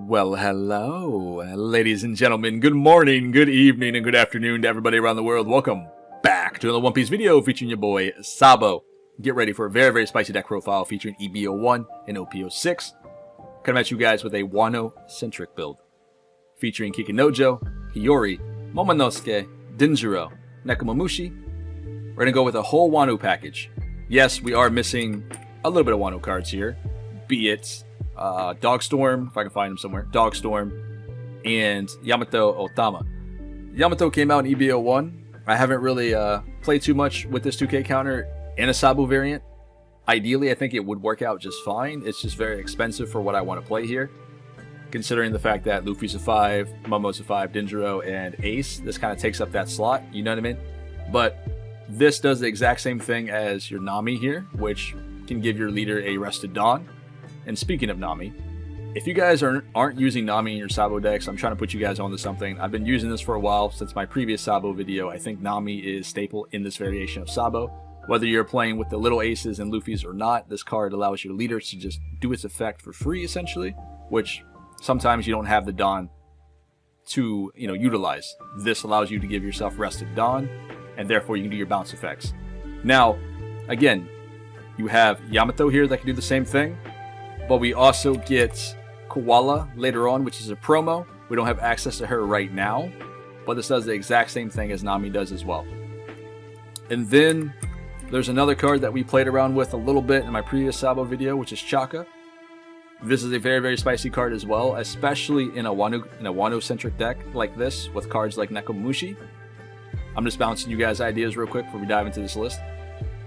Well, hello, ladies and gentlemen. Good morning, good evening, and good afternoon to everybody around the world. Welcome back to another One Piece video featuring your boy, Sabo. Get ready for a very, very spicy deck profile featuring EB01 and OP06. Coming at you guys with a Wano-centric build. Featuring Kikinojo, Hiyori, Momonosuke, Denjiro, Nekomamushi. We're going to go with a whole Wano package. Yes, we are missing a little bit of Wano cards here. Be it Dogstorm, if I can find him somewhere, Dogstorm, and Yamato Otama. Yamato came out in EB01. I haven't really played too much with this 2K counter in a Sabo variant. Ideally, I think it would work out just fine. It's just very expensive for what I want to play here. Considering the fact that Luffy's a 5, Momo's a 5, Denjiro, and Ace, this kind of takes up that slot, you know what I mean? But this does the exact same thing as your Nami here, which can give your leader a Rested Dawn. And speaking of Nami, if you guys aren't using Nami in your Sabo decks, I'm trying to put you guys onto something. I've been using this for a while since my previous Sabo video. I think Nami is staple in this variation of Sabo. Whether you're playing with the little aces and Luffy's or not, this card allows your leader to just do its effect for free, essentially, which sometimes you don't have the Dawn to, utilize. This allows you to give yourself Rested Dawn, and therefore you can do your bounce effects. Now, again, you have Yamato here that can do the same thing. But we also get Koala later on, which is a promo. We don't have access to her right now, but this does the exact same thing as Nami does as well. And then there's another card that we played around with a little bit in my previous Sabo video, which is Chaka. This is a very, very spicy card as well, especially in a Wano-centric deck like this with cards like Nekomamushi. I'm just bouncing you guys ideas real quick before we dive into this list.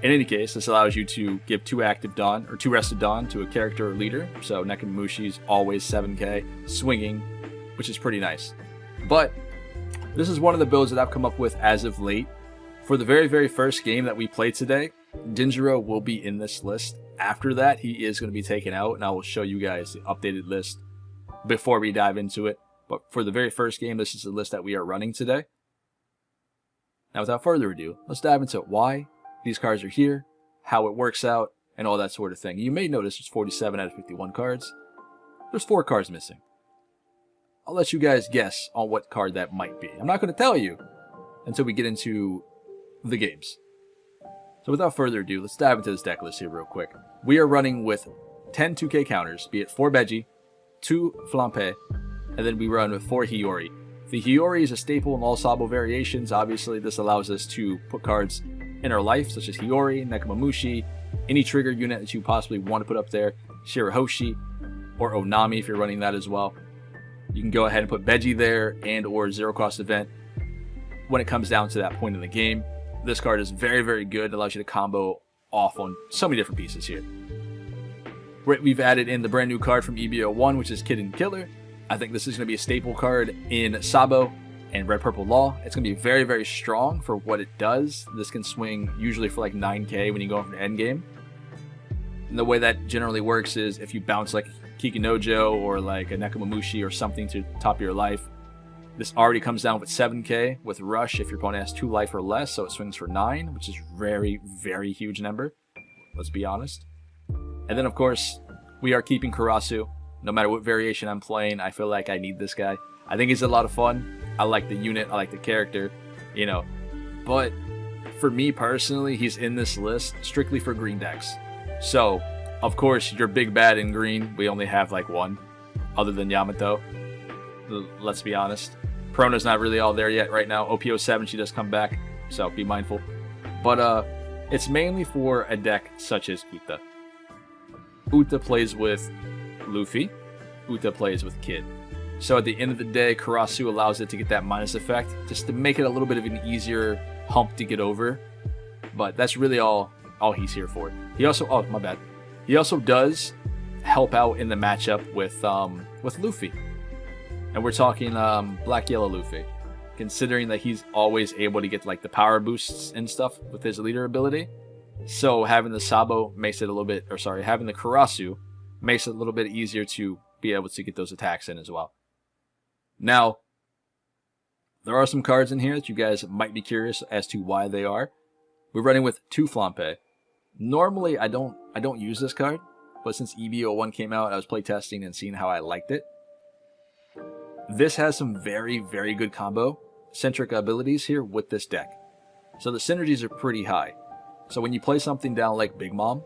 In any case, this allows you to give 2 active Dawn, or 2 Rested Dawn to a character or leader. So Nekomamushi's always 7k, swinging, which is pretty nice. But this is one of the builds that I've come up with as of late. For the very, very first game that we played today, Denjiro will be in this list. After that, he is going to be taken out, and I will show you guys the updated list before we dive into it. But for the very first game, this is the list that we are running today. Now, without further ado, let's dive into why these cards are here, how it works out, and all that sort of thing. You may notice there's 47 out of 51 cards. There's 4 cards missing. I'll let you guys guess on what card that might be. I'm not going to tell you until we get into the games. So without further ado, let's dive into this deck list here real quick. We are running with 10 2K counters, be it 4 Beji, 2 Flampe, and then we run with 4 Hiyori. The Hiyori is a staple in all Sabo variations. Obviously, this allows us to put cards in our life, such as Hiyori, Nekomamushi, any trigger unit that you possibly want to put up there, Shirahoshi, or Onami if you're running that as well. You can go ahead and put Beji there and or Zero Cost Event when it comes down to that point in the game. This card is very, very good. It allows you to combo off on so many different pieces here. We've added in the brand new card from EB01, which is Kid and Killer. I think this is going to be a staple card in Sabo and Red Purple Law. It's going to be very, very strong for what it does. This can swing usually for like 9k when you go for the end game. And the way that generally works is if you bounce like Kikinojo or like a Nekomamushi or something to top your life, this already comes down with 7k with Rush if your opponent has 2 life or less, so it swings for 9, which is very, very huge number. Let's be honest. And then of course, we are keeping Karasu. No matter what variation I'm playing, I feel like I need this guy. I think he's a lot of fun. I like the unit, I like the character, But for me personally, he's in this list strictly for green decks. So, of course, your big bad in green, we only have like 1, other than Yamato. Let's be honest. Prona's not really all there yet right now. OP07, she does come back, so be mindful. But it's mainly for a deck such as Uta. Uta plays with Luffy. Uta plays with Kid. So at the end of the day, Karasu allows it to get that minus effect, just to make it a little bit of an easier hump to get over. But that's really all he's here for. He also, oh my bad, he also does help out in the matchup with Luffy, and we're talking Black Yellow Luffy. Considering that he's always able to get like the power boosts and stuff with his leader ability, so having the Sabo makes it a little bit, or sorry, having the Karasu makes it a little bit easier to be able to get those attacks in as well. Now, there are some cards in here that you guys might be curious as to why they are. We're running with 2 Flampe. Normally, I don't use this card, but since EB01 came out, I was playtesting and seeing how I liked it. This has some very, very good combo-centric abilities here with this deck. So the synergies are pretty high. So when you play something down like Big Mom,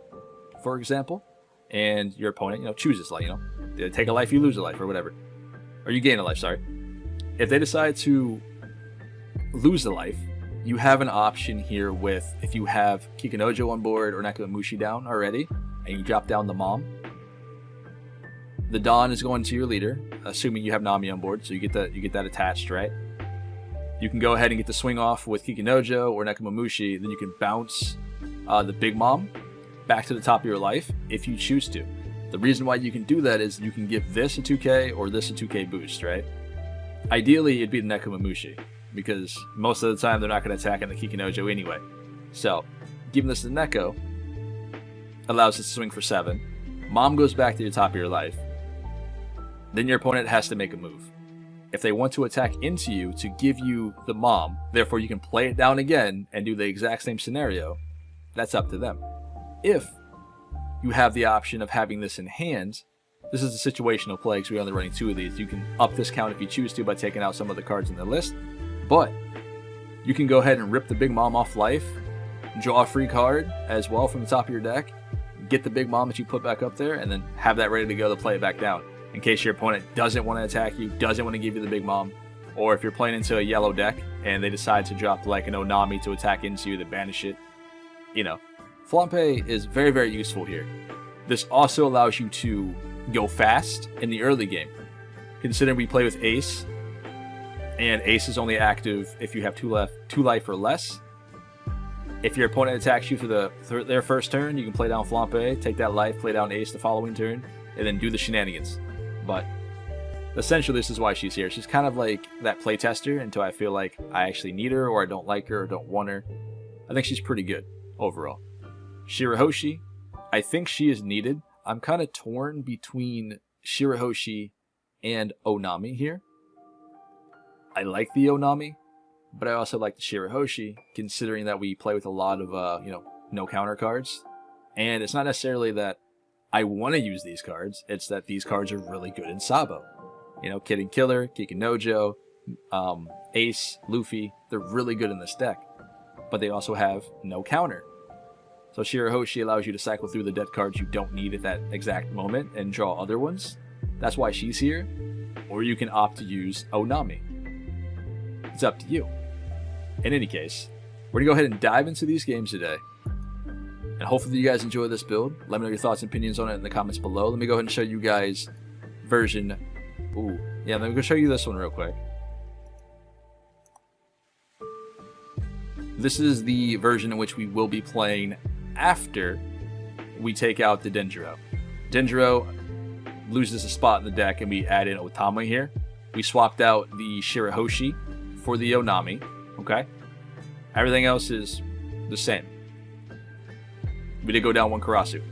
for example, and your opponent, chooses, like, they take a life, you lose a life, or whatever. Or you gain a life, sorry. If they decide to lose a life, you have an option here with, if you have Kikinojo on board or Nekomamushi down already, and you drop down the Mom, the Dawn is going to your leader, assuming you have Nami on board, so you get that attached, right? You can go ahead and get the swing off with Kikinojo or Nekomamushi, then you can bounce the Big Mom back to the top of your life if you choose to. The reason why you can do that is you can give this a 2k or this a 2k boost, right? Ideally, it'd be the Nekomamushi, because most of the time they're not going to attack on the Kikinojo anyway. So, giving this to Neko allows it to swing for 7. Mom goes back to the top of your life. Then your opponent has to make a move. If they want to attack into you to give you the Mom, therefore you can play it down again and do the exact same scenario, that's up to them. If you have the option of having this in hand, this is a situational play because we're only running 2 of these. You can up this count if you choose to by taking out some of the cards in the list, but you can go ahead and rip the Big Mom off life, draw a free card as well from the top of your deck, get the Big Mom that you put back up there, and then have that ready to go to play it back down in case your opponent doesn't want to attack you, doesn't want to give you the Big Mom, or if you're playing into a yellow deck and they decide to drop like an Onami to attack into you, to banish it. Flampe is very, very useful here. This also allows you to go fast in the early game. Considering we play with Ace, and Ace is only active if you have 2 life or less. If your opponent attacks you for their first turn, you can play down Flampe, take that life, play down Ace the following turn, and then do the shenanigans. But essentially, this is why she's here. She's kind of like that playtester until I feel like I actually need her, or I don't like her, or don't want her. I think she's pretty good overall. Shirahoshi, I think she is needed. I'm kind of torn between Shirahoshi and Onami here. I like the Onami, but I also like the Shirahoshi, considering that we play with a lot of, no counter cards. And it's not necessarily that I want to use these cards, it's that these cards are really good in Sabo. Kid and Killer, Kikinojo, Ace, Luffy, they're really good in this deck. But they also have no counter. So Shirahoshi allows you to cycle through the dead cards you don't need at that exact moment and draw other ones. That's why she's here. Or you can opt to use Onami. It's up to you. In any case, we're going to go ahead and dive into these games today. And hopefully you guys enjoy this build. Let me know your thoughts and opinions on it in the comments below. Let me go ahead and show you guys version... let me go show you this one real quick. This is the version in which we will be playing after we take out the Denjiro. Denjiro loses a spot in the deck and we add in Otama here. We swapped out the Shirahoshi for the Onami, okay? Everything else is the same. We did go down 1 Karasu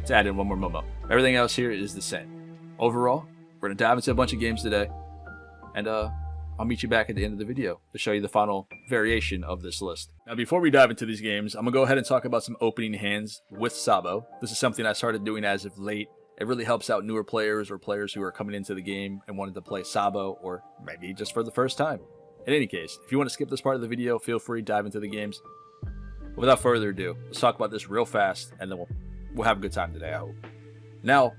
to add in 1 more Momo. Everything else here is the same. Overall, we're going to dive into a bunch of games today, and I'll meet you back at the end of the video to show you the final variation of this list. Now, before we dive into these games, I'm going to go ahead and talk about some opening hands with Sabo. This is something I started doing as of late. It really helps out newer players or players who are coming into the game and wanted to play Sabo, or maybe just for the first time. In any case, if you want to skip this part of the video, feel free to dive into the games. Without further ado, let's talk about this real fast, and then we'll have a good time today, I hope. Now,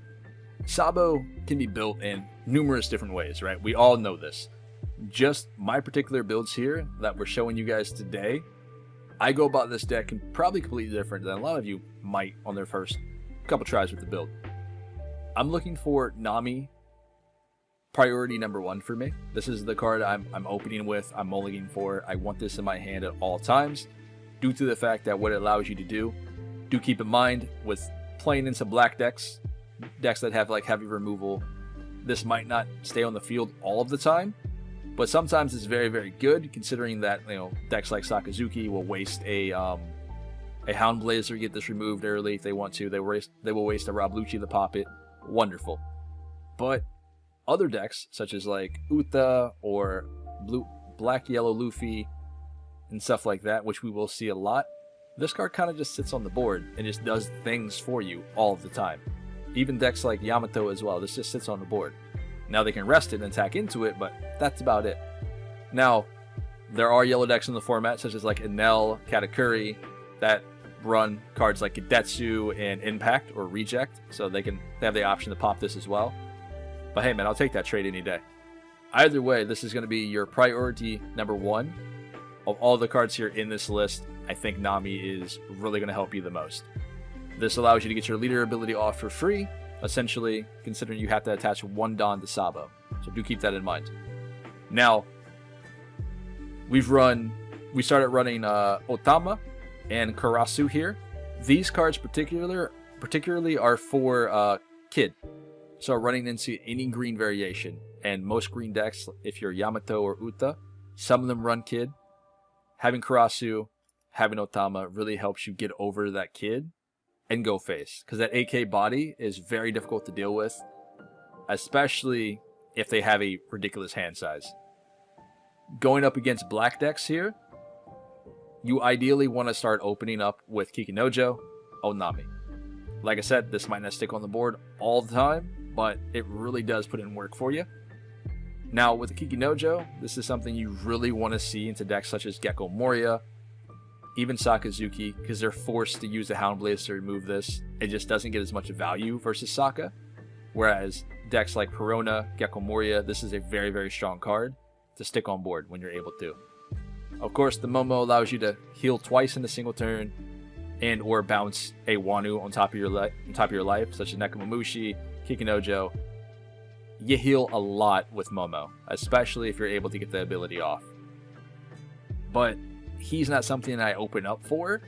Sabo can be built in numerous different ways, right? We all know this. Just my particular builds here that we're showing you guys today, I go about this deck probably completely different than a lot of you might on their first couple tries with the build. I'm looking for Nami priority number 1 for me. This is the card I'm opening with, I'm mulliganing for. I want this in my hand at all times, due to the fact that what it allows you to do keep in mind with playing into black decks that have like heavy removal, this might not stay on the field all of the time, but sometimes it's very, very good, considering that, decks like Sakazuki will waste a Hound Blazer, get this removed early if they want to. They will waste a Rob Lucci to pop it. Wonderful. But other decks, such as like Uta or Black Yellow Luffy and stuff like that, which we will see a lot, this card kind of just sits on the board and just does things for you all the time. Even decks like Yamato as well, this just sits on the board. Now they can rest it and attack into it, but that's about it. Now, there are yellow decks in the format, such as like Enel, Katakuri, that run cards like Gedetsu and Impact or Reject, so they have the option to pop this as well. But hey man, I'll take that trade any day. Either way, this is going to be your priority number one. Of all the cards here in this list, I think Nami is really going to help you the most. This allows you to get your leader ability off for free, essentially considering you have to attach one Don to Sabo. So do keep that in mind. Now, we started running Otama and Karasu here. These cards particularly are for Kid. So running into any green variation. And most green decks, if you're Yamato or Uta, some of them run Kid. Having Karasu, having Otama really helps you get over that Kid and go face. Because that AK body is very difficult to deal with, especially if they have a ridiculous hand size. Going up against black decks here, you ideally want to start opening up with Kikinojo, Onami. Like I said, this might not stick on the board all the time, but it really does put in work for you. Now, with the Kikinojo, this is something you really want to see into decks such as Gecko Moria, even Sakazuki, because they're forced to use the Hound Blades to remove this. It just doesn't get as much value versus Saka. Whereas decks like Perona, Gecko Moria, this is a very, very strong card to stick on board when you're able to. Of course, the Momo allows you to heal twice in a single turn and or bounce a Wanu on top of your life, such as Nekomamushi, Kikinojo. You heal a lot with Momo, especially if you're able to get the ability off. But he's not something I open up for.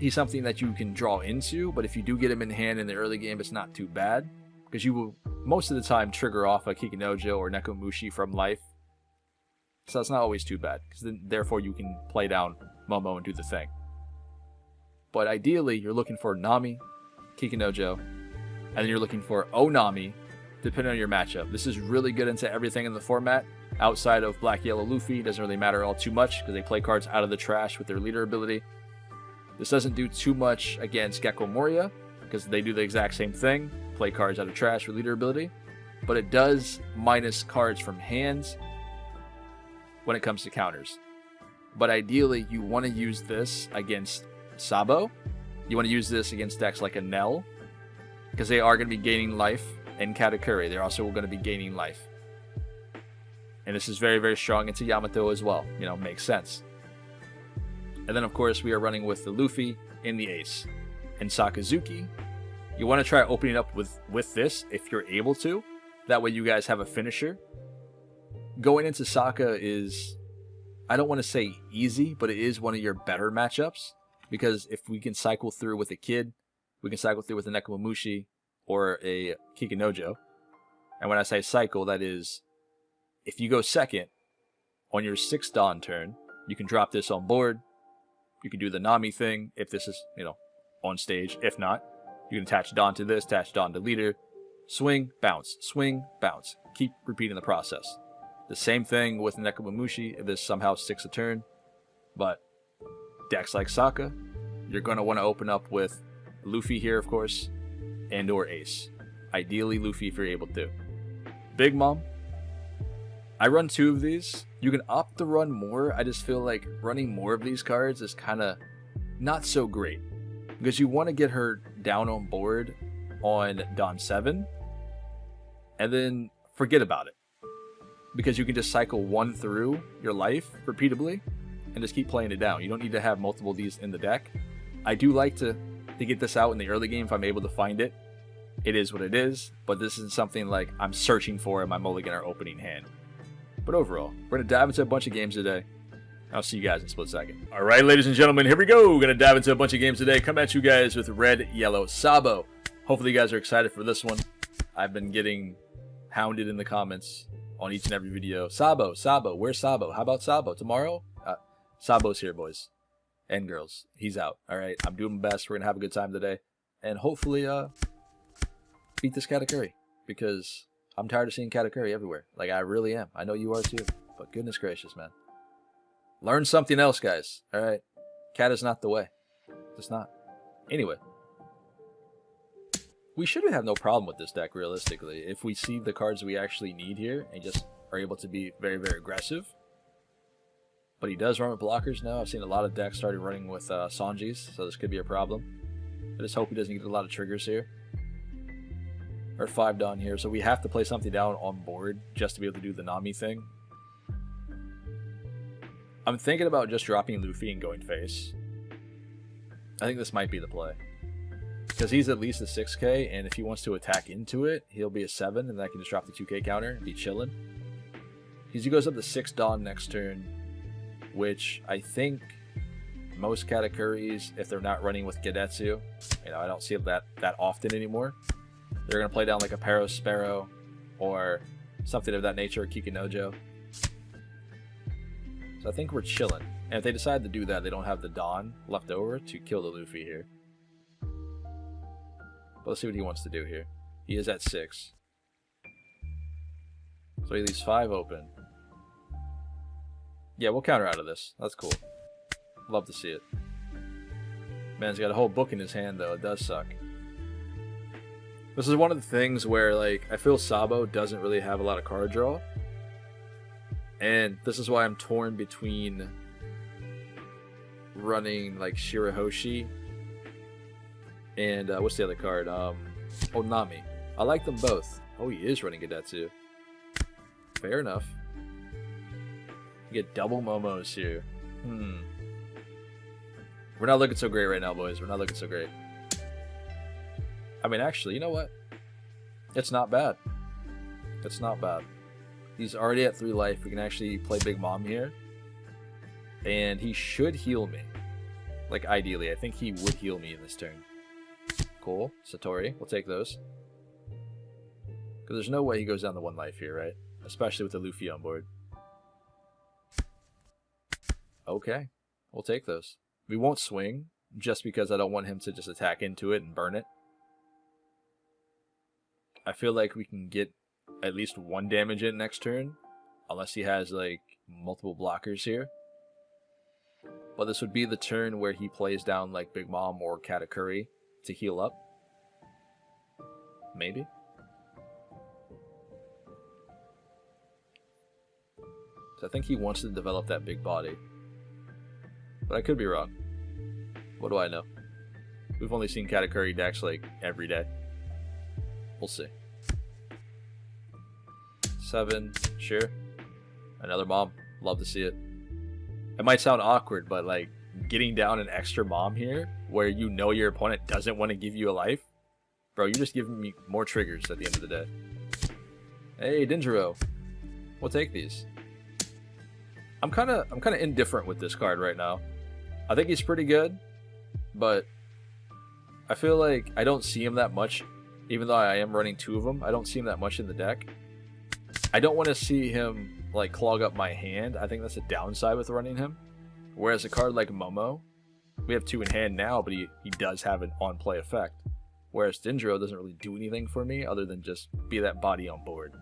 He's something that you can draw into, but if you do get him in hand in the early game, it's not too bad. Because you will, most of the time, trigger off a Kikinojo or Nekomamushi from life. So that's not always too bad, because then, therefore you can play down Momo and do the thing. But ideally, you're looking for Nami, Kikinojo, and then you're looking for Onami, depending on your matchup. This is really good into everything in the format. Outside of Black Yellow Luffy, doesn't really matter all too much because they play cards out of the trash with their leader ability. This doesn't do too much against Gecko Moria because they do the exact same thing, play cards out of trash with leader ability. But it does minus cards from hands when it comes to counters. But ideally, you want to use this against Sabo. You want to use this against decks like Enel because they are going to be gaining life. And Katakuri, they're also going to be gaining life. And this is very, very strong into Yamato as well. You know, makes sense. And then, of course, we are running with the Luffy and the Ace. And Sakazuki, you want to try opening up with this if you're able to. That way you guys have a finisher. Going into Saka is, I don't want to say easy, but it is one of your better matchups. Because if we can cycle through with a Kid, we can cycle through with a Nekomamushi, or a Kikinojo. And when I say cycle, that is, if you go second, on your 6th Dawn turn, you can drop this on board. You can do the Nami thing, if this is, you know, on stage. If not, you can attach Dawn to this, attach Dawn to leader, swing, bounce, bounce. Keep repeating the process. The same thing with Nekomamushi, if this somehow sticks a turn. But decks like Saka, you're going to want to open up with Luffy here, of course, and or Ace. Ideally Luffy if you're able to. Big Mom, I run 2 of these. You can opt to run more. I just feel like running more of these cards is kind of not so great. Because you want to get her down on board on Dawn 7. And then forget about it. Because you can just cycle one through your life repeatedly. And just keep playing it down. You don't need to have multiple of these in the deck. I do like to get this out in the early game if I'm able to find it. It is what it is, but this isn't something like I'm searching for in my mulligan or opening hand. But overall, we're going to dive into a bunch of games today. I'll see you guys in a split second. Alright, ladies and gentlemen, here we go. We're going to dive into a bunch of games today. Come at you guys with Red, Yellow, Sabo. Hopefully you guys are excited for this one. I've been getting hounded in the comments on each and every video. Sabo, where's Sabo? How about Sabo? Tomorrow? Sabo's here, boys. And girls, he's out. All right, I'm doing my best. We're gonna have a good time today, and hopefully, beat this Katakuri because I'm tired of seeing Katakuri everywhere. Like I really am. I know you are too. But goodness gracious, man, learn something else, guys. All right, cat is not the way. It's not. Anyway, We should have no problem with this deck, realistically, if we see the cards we actually need here and just are able to be very, very aggressive. But he does run with blockers now. I've seen a lot of decks started running with Sanjis, so this could be a problem. I just hope he doesn't get a lot of triggers here. Or 5 down here, so we have to play something down on board just to be able to do the Nami thing. I'm thinking about just dropping Luffy and going face. I think this might be the play. Because he's at least a 6k, and if he wants to attack into it, he'll be a 7, and I can just drop the 2k counter and be chilling. Because he goes up to 6 Dawn next turn, which I think most Katakuris, if they're not running with Gedetsu, you know, I don't see that often anymore. They're going to play down like a Paro Sparrow or something of that nature, Kikinojo. So I think we're chilling. And if they decide to do that, they don't have the Dawn left over to kill the Luffy here. But let's see what he wants to do here. He is at 6. So he leaves 5 open. Yeah, we'll counter out of this. That's cool. Love to see it. Man's got a whole book in his hand, though. It does suck. This is one of the things where, like, I feel Sabo doesn't really have a lot of card draw. And this is why I'm torn between running, like, Shirahoshi and, what's the other card? Nami. I like them both. Oh, he is running Gedetsu. Fair enough. You get double Momos here. We're not looking so great right now, boys. We're not looking so great. I mean, actually, you know what? It's not bad. It's not bad. He's already at 3 life. We can actually play Big Mom here. And he should heal me. Like, ideally. I think he would heal me in this turn. Cool. Satori. We'll take those. Because there's no way he goes down to 1 life here, right? Especially with the Luffy on board. Okay. We'll take those. We won't swing. Just because I don't want him to just attack into it and burn it. I feel like we can get at least 1 damage in next turn. Unless he has, like, multiple blockers here. But this would be the turn where he plays down, like, Big Mom or Katakuri to heal up. Maybe. So I think he wants to develop that big body. But I could be wrong. What do I know? We've only seen Katakuri decks, like, every day. We'll see. 7, sure. Another Mom. Love to see it. It might sound awkward, but, like, getting down an extra Mom here, where you know your opponent doesn't want to give you a life, bro, you're just giving me more triggers at the end of the day. Hey, Denjiro. We'll take these. I'm kind of indifferent with this card right now. I think he's pretty good, but I feel like I don't see him that much. Even though I am running 2 of them, I don't see him that much in the deck. I don't want to see him, like, clog up my hand. I think that's a downside with running him. Whereas a card like Momo, we have 2 in hand now, but he does have an on-play effect. Whereas Denjiro doesn't really do anything for me other than just be that body on board.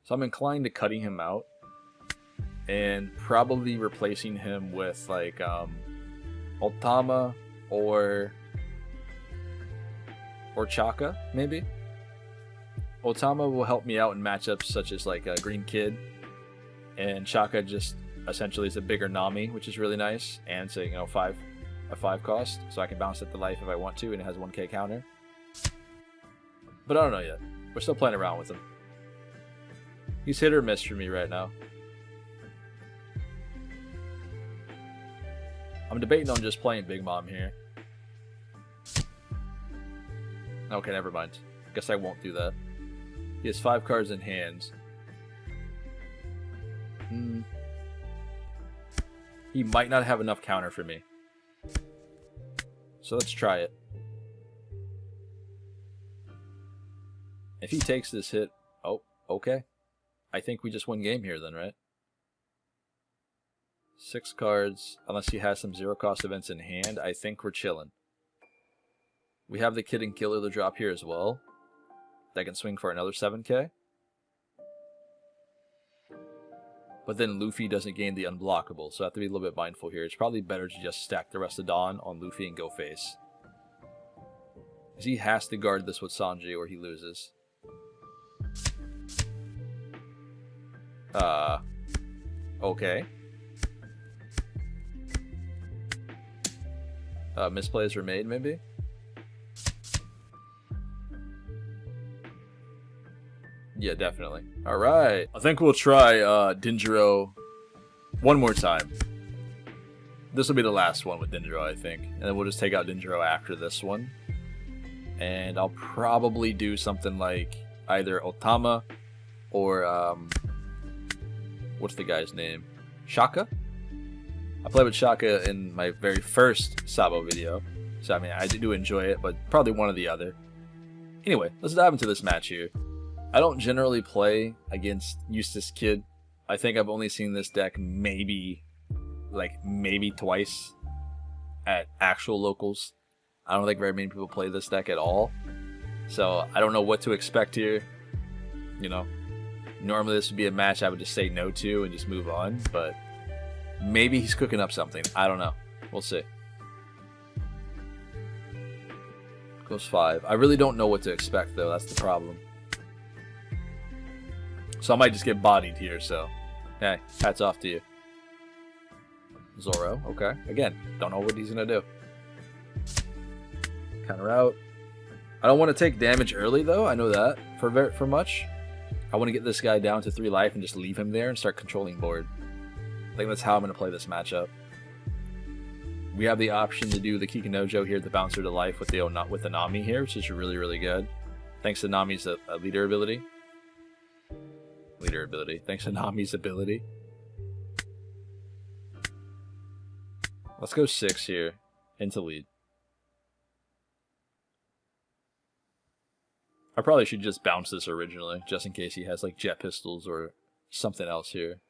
So I'm inclined to cutting him out and probably replacing him with, like, Otama or Chaka, maybe. Otama will help me out in matchups such as, like, a Green Kid, and Chaka just essentially is a bigger Nami, which is really nice, and it's a, you know, 5 cost, so I can bounce at the life if I want to, and it has 1k counter. But I don't know yet. We're still playing around with him. He's hit or miss for me right now. I'm debating on just playing Big Mom here. Okay, never mind. Guess I won't do that. He has 5 cards in hand. He might not have enough counter for me. So let's try it. If he takes this hit... Oh, okay. I think we just win game here then, right? 6 cards. Unless he has some 0-cost events in hand, I think we're chilling. We have the Kid and Killer to drop here as well. That can swing for another 7k. But then Luffy doesn't gain the unblockable, so I have to be a little bit mindful here. It's probably better to just stack the rest of Dawn on Luffy and go face. Because he has to guard this with Sanji or he loses. Okay. Misplays were made, maybe? Yeah, definitely. Alright. I think we'll try Dinjiro one more time. This will be the last one with Dinjiro, I think. And then we'll just take out Dinjiro after this one. And I'll probably do something like either Otama or, what's the guy's name? Shaka? I played with Shaka in my very first Sabo video. So, I mean, I do enjoy it, but probably one or the other. Anyway, let's dive into this match here. I don't generally play against Eustace Kid. I think I've only seen this deck maybe twice at actual locals. I don't think very many people play this deck at all. So I don't know what to expect here. You know, normally this would be a match I would just say no to and just move on. But maybe he's cooking up something. I don't know. We'll see. Goes 5. I really don't know what to expect though. That's the problem. So I might just get bodied here, so hey, hats off to you. Zoro, okay. Again, don't know what he's gonna do. Counter out. I don't want to take damage early though, I know that, for much. I want to get this guy down to 3 life and just leave him there and start controlling board. I think that's how I'm gonna play this matchup. We have the option to do the Kikinojo here, the bouncer to life with the Nami here, which is really, really good. Thanks to Nami's leader ability. Thanks to Nami's ability. Let's go 6 here into lead. I probably should just bounce this originally, just in case he has like jet pistols or something else here.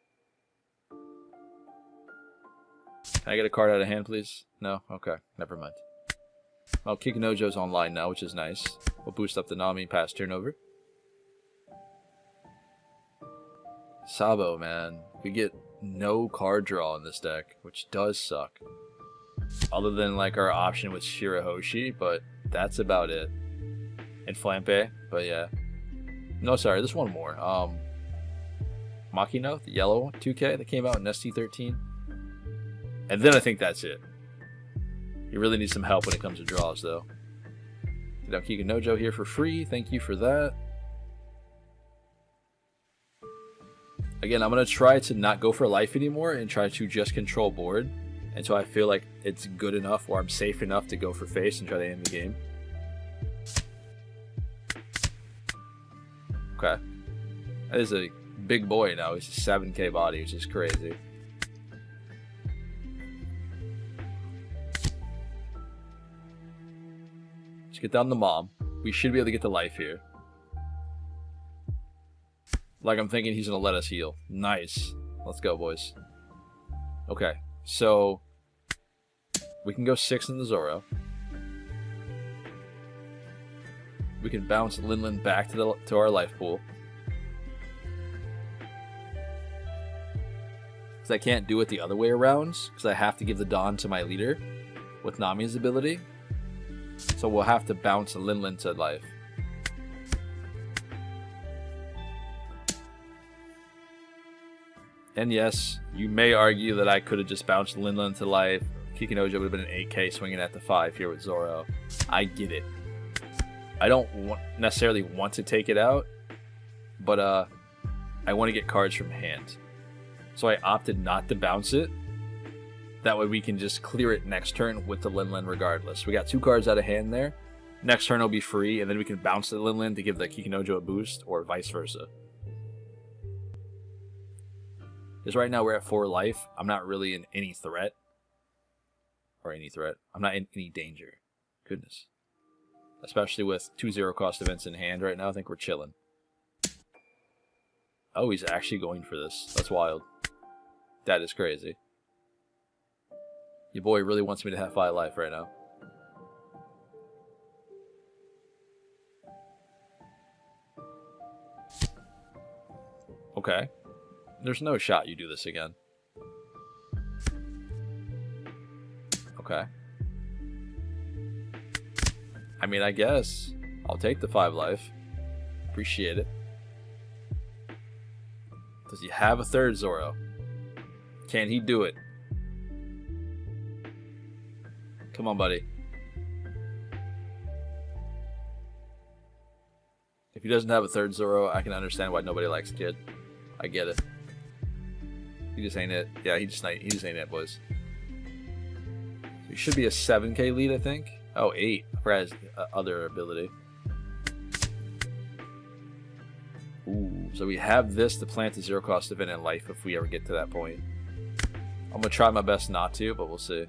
Can I get a card out of hand, please? No? Okay, never mind. Well, Kikinojo's online now, which is nice. We'll boost up the Nami past turnover. Sabo, man. We get no card draw in this deck, which does suck. Other than like our option with Shirahoshi, but that's about it. And Flampe, but yeah. No, sorry, there's one more. Makino, the yellow one, 2K that came out in ST13. And then I think that's it. You really need some help when it comes to draws, though. Get out Kikinojo here for free. Thank you for that. Again, I'm going to try to not go for life anymore and try to just control board until I feel like it's good enough or I'm safe enough to go for face and try to end the game. Okay. That is a big boy now. He's a 7K body, which is crazy. Let's get down the mom. We should be able to get the life here. Like I'm thinking he's going to let us heal. Nice. Let's go, boys. Okay, so we can go 6 in the Zoro. We can bounce Linlin back to our life pool. Because I can't do it the other way around, because I have to give the Dawn to my leader with Nami's ability. So we'll have to bounce Linlin to life. And yes, you may argue that I could have just bounced Linlin to life. Kikinojo would have been an 8K swinging at the 5 here with Zoro. I get it. I don't necessarily want to take it out, but I want to get cards from hand. So I opted not to bounce it. That way we can just clear it next turn with the Linlin regardless. We got 2 cards out of hand there. Next turn will be free, and then we can bounce the Linlin to give the Kikinojo a boost, or vice versa. Because right now we're at 4 life. I'm not really in any threat. I'm not in any danger. Goodness. Especially with 2 0 cost events in hand right now, I think we're chilling. Oh, he's actually going for this. That's wild. That is crazy. Your boy really wants me to have 5 life right now. Okay. There's no shot you do this again. Okay. I mean, I guess. I'll take the 5 life. Appreciate it. Does he have a third Zoro? Can he do it? Come on, buddy. If he doesn't have a third Zoro, I can understand why nobody likes Kid. I get it. He just ain't it. Yeah, he just ain't it, boys. He should be a 7k lead, I think. Oh, 8. I forgot his other ability. Ooh, so we have this to plant the 0 cost event in life if we ever get to that point. I'm going to try my best not to, but we'll see.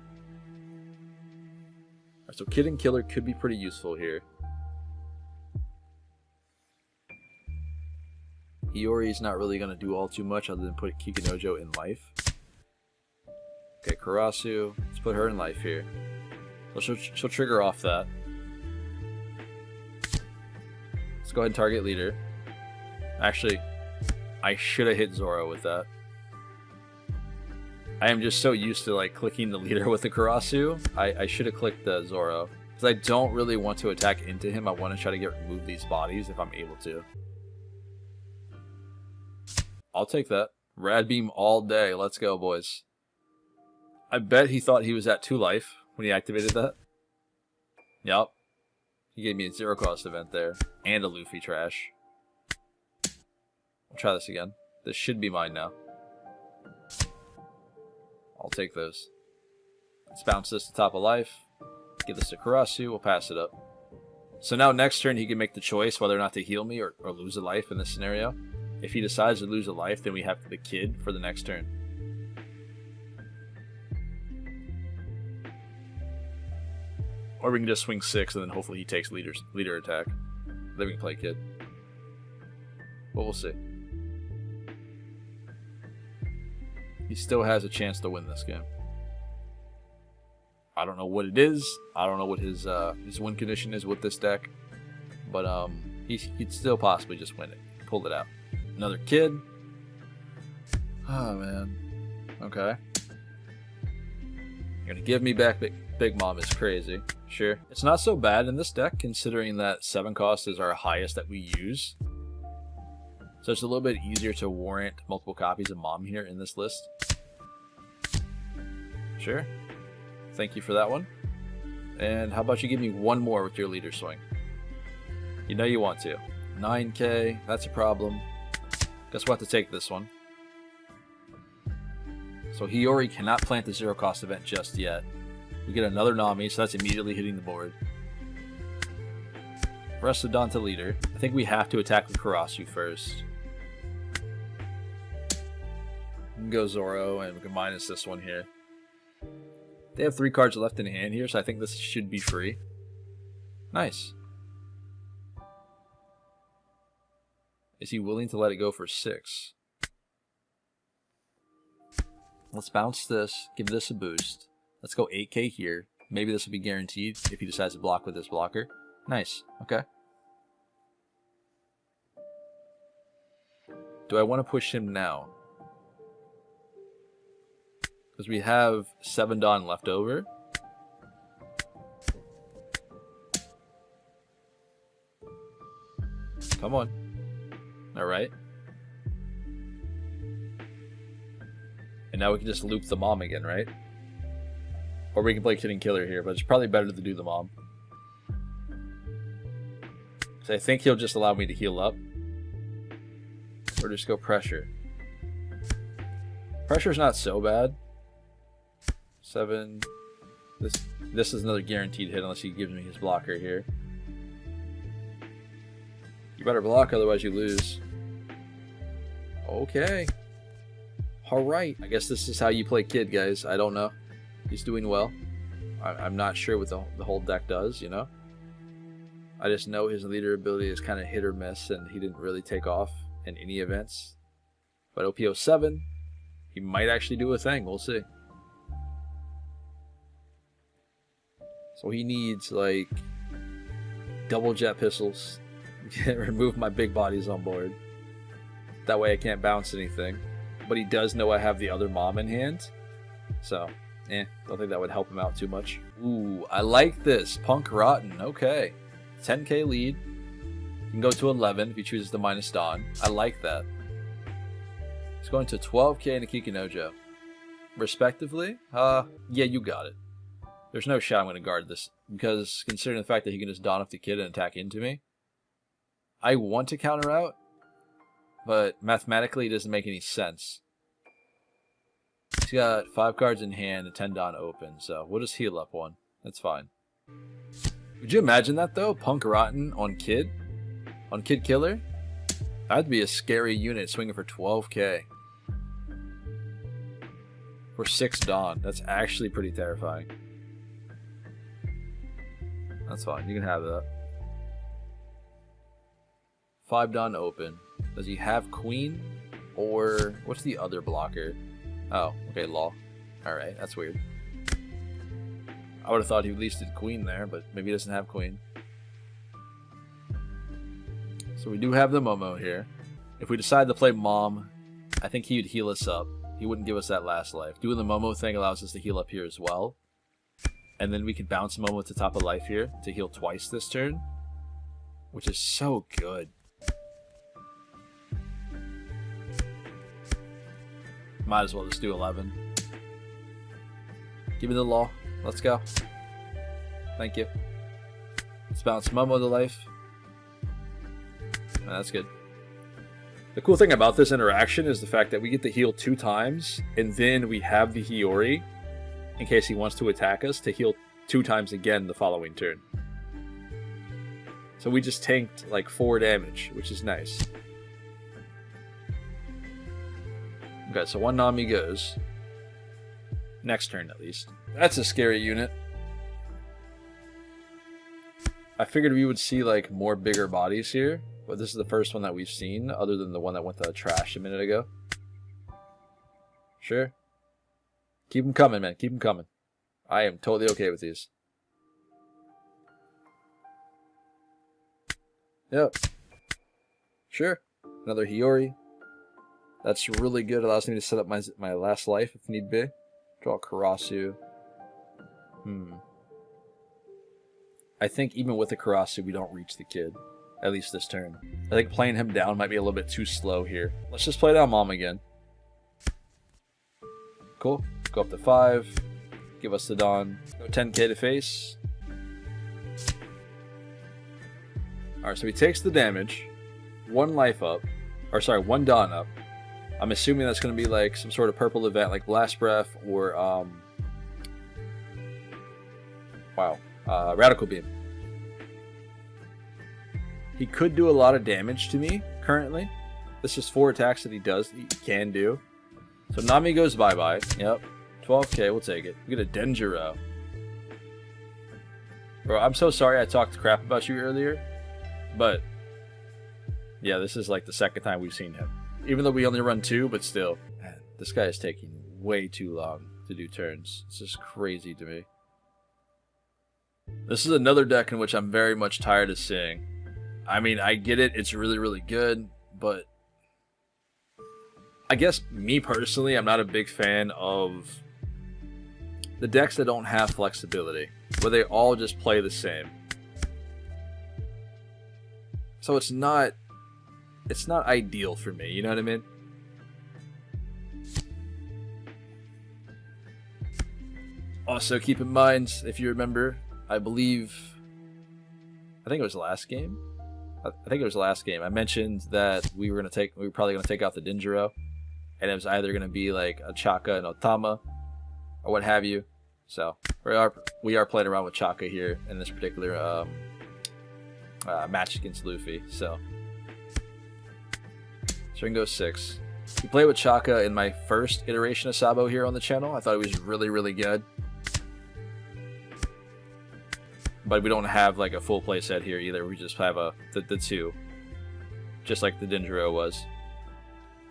Alright, so Kid and Killer could be pretty useful here. Hiyori's not really going to do all too much other than put Kikunojo in life. Okay, Karasu. Let's put her in life here. So she'll trigger off that. Let's go ahead and target leader. Actually, I should have hit Zoro with that. I am just so used to like clicking the leader with the Karasu. I should have clicked the Zoro. Because I don't really want to attack into him. I want to try to remove these bodies if I'm able to. I'll take that. Rad beam all day. Let's go, boys. I bet he thought he was at 2 life when he activated that. Yup. He gave me a 0 cost event there. And a Luffy trash. I'll try this again. This should be mine now. I'll take those. Let's bounce this to top of life. Give this to Karasu. We'll pass it up. So now next turn he can make the choice whether or not to heal me or lose a life in this scenario. If he decides to lose a life, then we have the Kid for the next turn. Or we can just swing 6 and then hopefully he takes leader attack. Then we can play Kid. But we'll see. He still has a chance to win this game. I don't know what it is. I don't know what his win condition is with this deck. But he'd still possibly just win it. Pull it out. Another Kid. Oh, man. Okay. You're gonna give me back Big Mom is crazy. Sure. It's not so bad in this deck, considering that 7 cost is our highest that we use. So it's a little bit easier to warrant multiple copies of Mom here in this list. Sure. Thank you for that one. And how about you give me one more with your leader swing? You know you want to. 9k, that's a problem. Guess we'll have to take this one. So Hiyori cannot plant the 0 cost event just yet. We get another Nami, so that's immediately hitting the board. Rest of Dawn to leader. I think we have to attack with Karasu first. We can go Zoro, and we can minus this one here. They have 3 cards left in hand here, so I think this should be free. Nice. Is he willing to let it go for 6? Let's bounce this, give this a boost. Let's go 8k here. Maybe this will be guaranteed if he decides to block with this blocker. Nice. Okay. Do I want to push him now? Because we have 7 Dawn left over. Come on. Alright. And now we can just loop the Mom again, right? Or we can play Kid and Killer here, but it's probably better to do the Mom. So I think he'll just allow me to heal up. Or just go Pressure. Pressure's not so bad. 7. This is another guaranteed hit unless he gives me his blocker here. You better block, otherwise you lose. Okay. Alright. I guess this is how you play Kid, guys. I don't know. He's doing well. I'm not sure what the whole deck does, you know? I just know his leader ability is kind of hit or miss, and he didn't really take off in any events. But OP07, he might actually do a thing. We'll see. So he needs, like, double jet pistols. Remove my big bodies on board. That way I can't bounce anything. But he does know I have the other Mom in hand. So, don't think that would help him out too much. Ooh, I like this. Punk Rotten. Okay. 10k lead. You can go to 11 if he chooses to minus Dawn. I like that. He's going to 12k and a Kikinojo. Respectively? Yeah, you got it. There's no shot I'm going to guard this, because considering the fact that he can just Dawn up the kid and attack into me, I want to counter out, but mathematically it doesn't make any sense. He's got 5 cards in hand and 10 Dawn open, so we'll just heal up 1. That's fine. Would you imagine that though? Punk Rotten on Kid? On Kid Killer? That'd be a scary unit swinging for 12k. For 6 Dawn. That's actually pretty terrifying. That's fine, you can have that. 5 Dawn open. Does he have Queen? Or what's the other blocker? Oh, okay, Law. Alright, that's weird. I would have thought he at least did Queen there, but maybe he doesn't have Queen. So we do have the Momo here. If we decide to play Mom, I think he would heal us up. He wouldn't give us that last life. Doing the Momo thing allows us to heal up here as well. And then we can bounce Momo to top of life here to heal twice this turn. Which is so good. Might as well just do 11. Give me the Law. Let's go. Thank you. Let's bounce Momo to life. And that's good. The cool thing about this interaction is the fact that we get to heal 2 times, and then we have the Hiyori, in case he wants to attack us, to heal 2 times again the following turn. So we just tanked like 4 damage, which is nice. Okay, so 1 Nami goes. Next turn, at least. That's a scary unit. I figured we would see, like, more bigger bodies here, but this is the first one that we've seen, other than the one that went to the trash a minute ago. Sure. Keep them coming, man. Keep them coming. I am totally okay with these. Yep. Sure. Another Hiyori. That's really good. Allows me to set up my last life if need be. Draw Karasu. I think even with the Karasu, we don't reach the kid. At least this turn. I think playing him down might be a little bit too slow here. Let's just play down Mom again. Cool. Go up to 5. Give us the Dawn. Go 10k to face. Alright, so he takes the damage. 1 life up. Or sorry, 1 Dawn up. I'm assuming that's going to be like some sort of purple event like Blast Breath or Radical Beam. He could do a lot of damage to me currently. This is 4 attacks that he can do. So Nami goes bye-bye. Yep. 12k, we'll take it. We get a Denjiro. Bro, I'm so sorry I talked crap about you earlier. But yeah, this is like the second time we've seen him. Even though we only run 2, but still. Man, this guy is taking way too long to do turns. It's just crazy to me. This is another deck in which I'm very much tired of seeing. I mean, I get it. It's really, really good. But I guess me personally, I'm not a big fan of the decks that don't have flexibility. Where they all just play the same. So it's not ideal for me, you know what I mean? Also, keep in mind, if you remember, I think it was last game. I mentioned that we were probably gonna take out the Denjiro, and it was either gonna be like a Chaka and Otama, or what have you. So we are playing around with Chaka here in this particular match against Luffy. So we go 6. We played with Chaka in my first iteration of Sabo here on the channel. I thought he was really, really good. But we don't have like a full play set here either. We just have the 2. Just like the Denjiro was.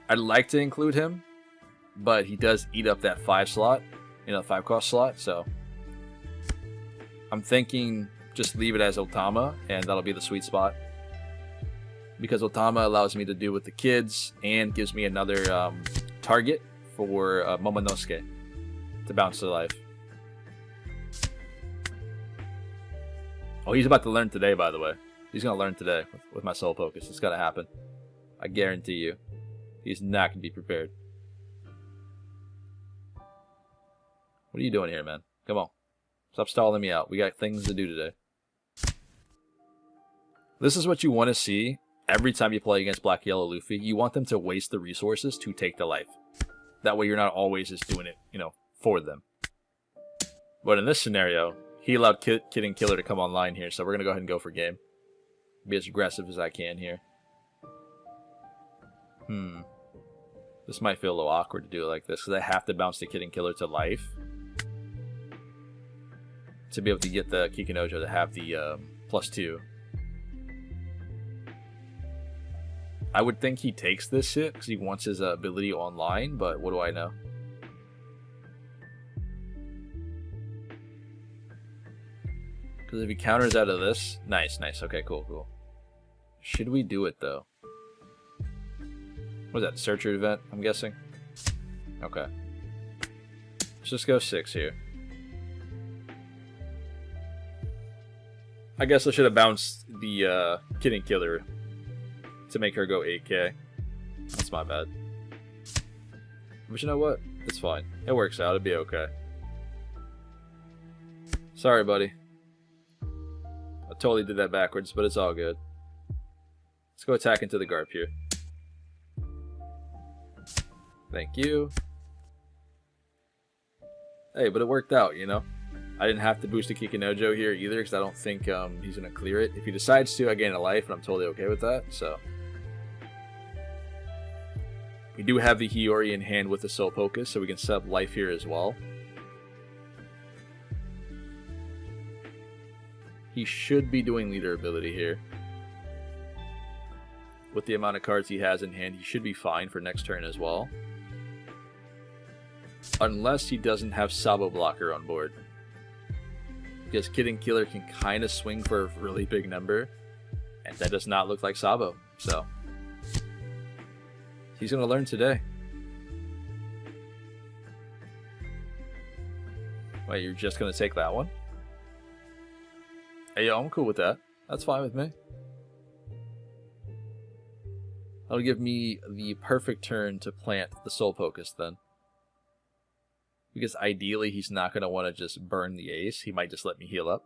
I'd like to include him, but he does eat up that 5 slot, 5 cost slot, so I'm thinking just leave it as Otama, and that'll be the sweet spot. Because Otama allows me to do with the kids and gives me another target for Momonosuke to bounce to life. Oh, he's about to learn today, by the way. He's going to learn today with my Soul Pocus. It's going to happen. I guarantee you. He's not going to be prepared. What are you doing here, man? Come on. Stop stalling me out. We got things to do today. This is what you want to see every time you play against Black Yellow Luffy. You want them to waste the resources to take the life. That way you're not always just doing it, you know, for them. But in this scenario, he allowed Kid and Killer to come online here, so we're going to go ahead and go for game. Be as aggressive as I can here. This might feel a little awkward to do it like this, because I have to bounce the Kid and Killer to life to be able to get the Kikinojo to have the +2. I would think he takes this hit because he wants his ability online, but what do I know? Because if he counters out of this, nice. Okay, cool. Should we do it though? What is that, Searcher event, I'm guessing? Okay. Let's just go 6 here. I guess I should have bounced the Kid and Killer to make her go 8k. That's my bad. But you know what? It's fine. It works out. It'll be okay. Sorry, buddy. I totally did that backwards, but it's all good. Let's go attack into the Garp here. Thank you. Hey, but it worked out, you know? I didn't have to boost a Kikinojo here either, because I don't think he's going to clear it. If he decides to, I gain a life, and I'm totally okay with that, so. We do have the Hiyori in hand with the Soul Pocus, so we can set up life here as well. He should be doing leader ability here. With the amount of cards he has in hand, he should be fine for next turn as well. Unless he doesn't have Sabo blocker on board. Because Kid and Killer can kind of swing for a really big number. And that does not look like Sabo. So, he's going to learn today. Wait, you're just going to take that one? Hey, yo, I'm cool with that. That's fine with me. That'll give me the perfect turn to plant the Soul Pocus then. Because ideally, he's not going to want to just burn the ace. He might just let me heal up.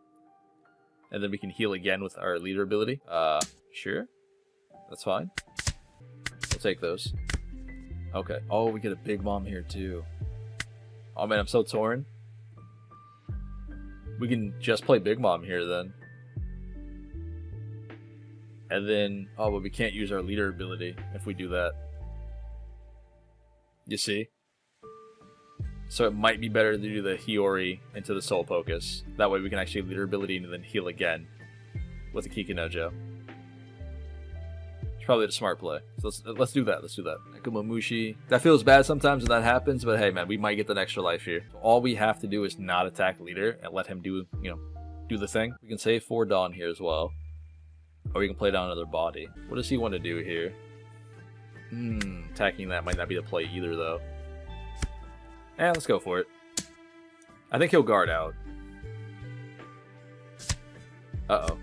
And then we can heal again with our leader ability. Sure. That's fine. We'll take those. Okay. Oh, we get a Big Mom here too. Oh man, I'm so torn. We can just play Big Mom here then. And then, oh, but we can't use our leader ability if we do that. You see? So it might be better to do the Hiyori into the Soul Pocus. That way we can actually leader ability and then heal again with the Kikinojo. It's probably the smart play. So let's do that. Let's do that. Akumamushi. That feels bad sometimes when that happens, but hey man, we might get an extra life here. All we have to do is not attack leader and let him do, you know, do the thing. We can save for Dawn here as well. Or we can play down another body. What does he want to do here? Attacking that might not be the play either though. Let's go for it. I think he'll guard out. Uh-oh.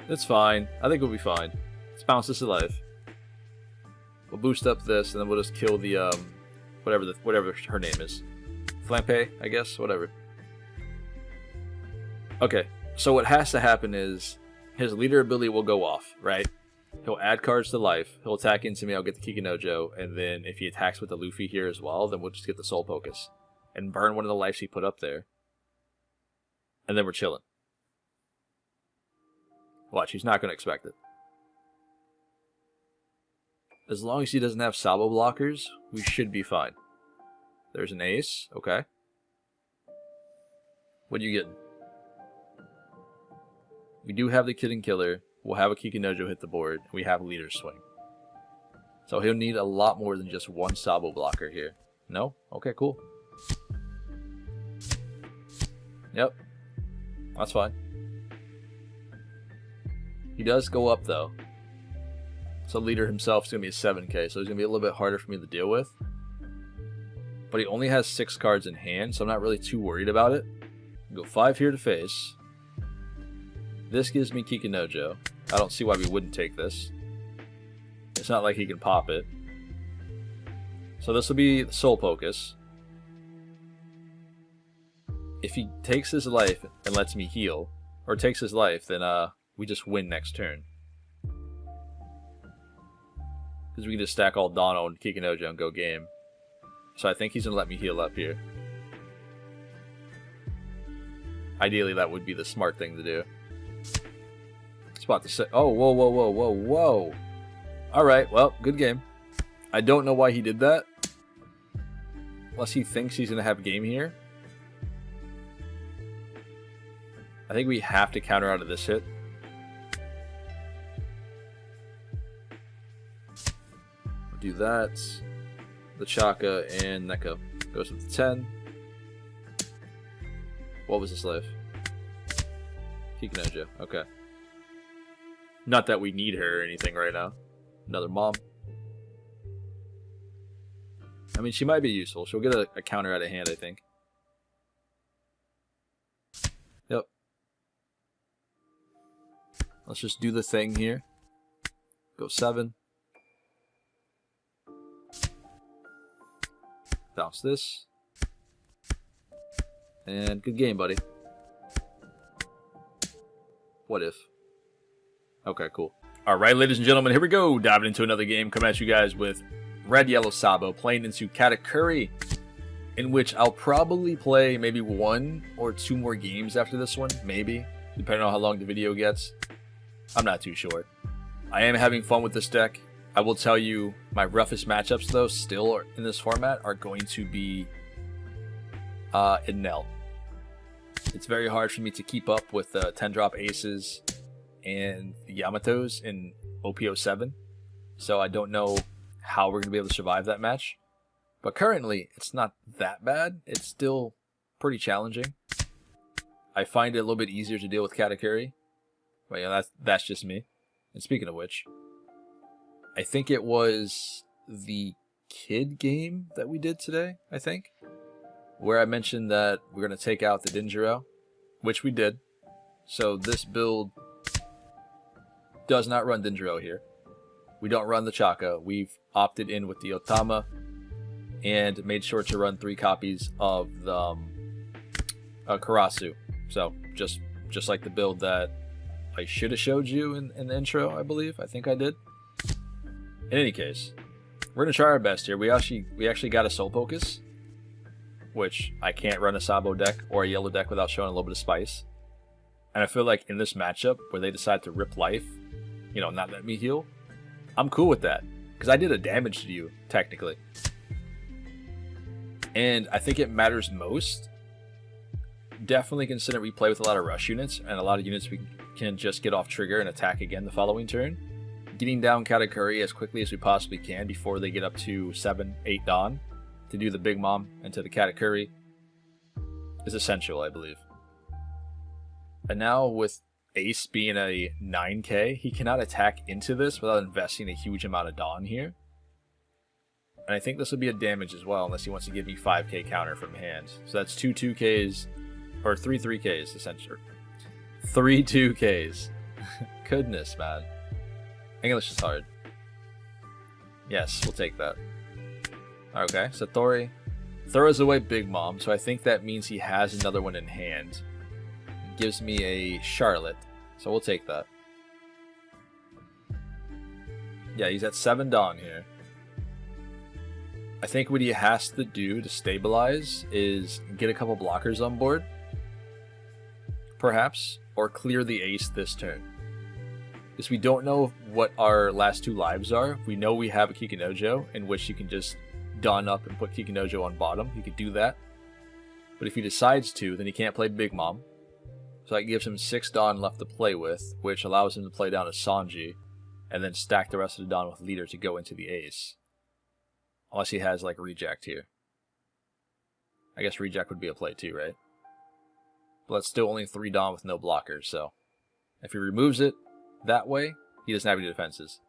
It's fine. I think we'll be fine. Let's bounce this to life. We'll boost up this, and then we'll just kill the, whatever her name is. Flampe, I guess? Whatever. Okay, so what has to happen is his leader ability will go off, right? He'll add cards to life, he'll attack into me, I'll get the Kikinojo, and then if he attacks with the Luffy here as well, then we'll just get the Soul Pocus. And burn one of the lives he put up there. And then we're chilling. Watch, he's not going to expect it. As long as he doesn't have Sabo blockers, we should be fine. There's an ace, okay. What are you getting? We do have the Kid and Killer. We'll have a Kikinojo hit the board. We have leader swing. So he'll need a lot more than just one Sabo blocker here. No? Okay, cool. Yep. That's fine. He does go up though. So leader himself is going to be a 7k. So he's going to be a little bit harder for me to deal with. but he only has 6 cards in hand, so I'm not really too worried about it. Go 5 here to face. This gives me Kikinojo. I don't see why we wouldn't take this. It's not like he can pop it. So this will be Soul Pocus. If he takes his life and lets me heal, or takes his life, then we just win next turn. Because we can just stack all Dono and Kikinojo and go game. So I think he's going to let me heal up here. Ideally, that would be the smart thing to do. Spot to set. Oh, whoa, whoa, whoa, whoa, whoa. Alright, well, good game. I don't know why he did that. Unless he thinks he's going to have game here. I think we have to counter out of this hit. We'll do that. The Chaka and Neko goes with the 10. What was this life? Kikinojo. Okay. Not that we need her or anything right now. Another mom. I mean, she might be useful. She'll get a counter out of hand, I think. Yep. Let's just do the thing here. Go 7. Bounce this. And good game, buddy. What if? Okay, cool. Alright, ladies and gentlemen, here we go. Diving into another game. Coming at you guys with Red Yellow Sabo. Playing into Katakuri. In which I'll probably play maybe 1 or 2 more games after this one. Maybe. Depending on how long the video gets. I'm not too sure. I am having fun with this deck. I will tell you, my roughest matchups, though, still in this format, are going to be in Nell. It's very hard for me to keep up with the 10-drop aces and the Yamatos in OP07. So I don't know how we're going to be able to survive that match. But currently, it's not that bad. It's still pretty challenging. I find it a little bit easier to deal with Katakuri. But yeah, that's just me. And speaking of which, I think it was the kid game that we did today, I think. Where I mentioned that we're going to take out the Dinjiro, which we did. So this build does not run Dinjiro here. We don't run the Chaka. We've opted in with the Otama and made sure to run 3 copies of the Karasu. So just like the build that I should have showed you in the intro, I believe. I think I did. In any case, we're going to try our best here. We actually got a Soul Pocus, which I can't run a Sabo deck or a yellow deck without showing a little bit of spice. And I feel like in this matchup, where they decide to rip life, you know, not let me heal, I'm cool with that. Because I did a damage to you, technically. And I think it matters most. Definitely consider we play with a lot of rush units, and a lot of units we can just get off trigger and attack again the following turn. Getting down Katakuri as quickly as we possibly can before they get up to 7, 8 Dawn to do the Big Mom and to the Katakuri is essential, I believe. And now with Ace being a 9k, he cannot attack into this without investing a huge amount of Dawn here. And I think this will be a damage as well, unless he wants to give me 5k counter from hand. So that's 2 2ks, or 3 3ks essentially. 3 2ks. Goodness, man. English is hard. Yes, we'll take that. Okay, Satori throws away Big Mom, so I think that means he has another one in hand. Gives me a Charlotte, so we'll take that. Yeah, he's at 7 Dawn here. I think what he has to do to stabilize is get a couple blockers on board, perhaps, or clear the ace this turn. Because we don't know what our last 2 lives are. We know we have a Kikinojo, in which you can just Dawn up and put Kikinojo on bottom. He could do that. But if he decides to, then he can't play Big Mom. So that gives him 6 Dawn left to play with, which allows him to play down a Sanji, and then stack the rest of the Dawn with Leader to go into the ace. Unless he has, like, Reject here. I guess Reject would be a play too, right? But that's still only 3 Dawn with no blockers, so if he removes it that way, he doesn't have any defenses.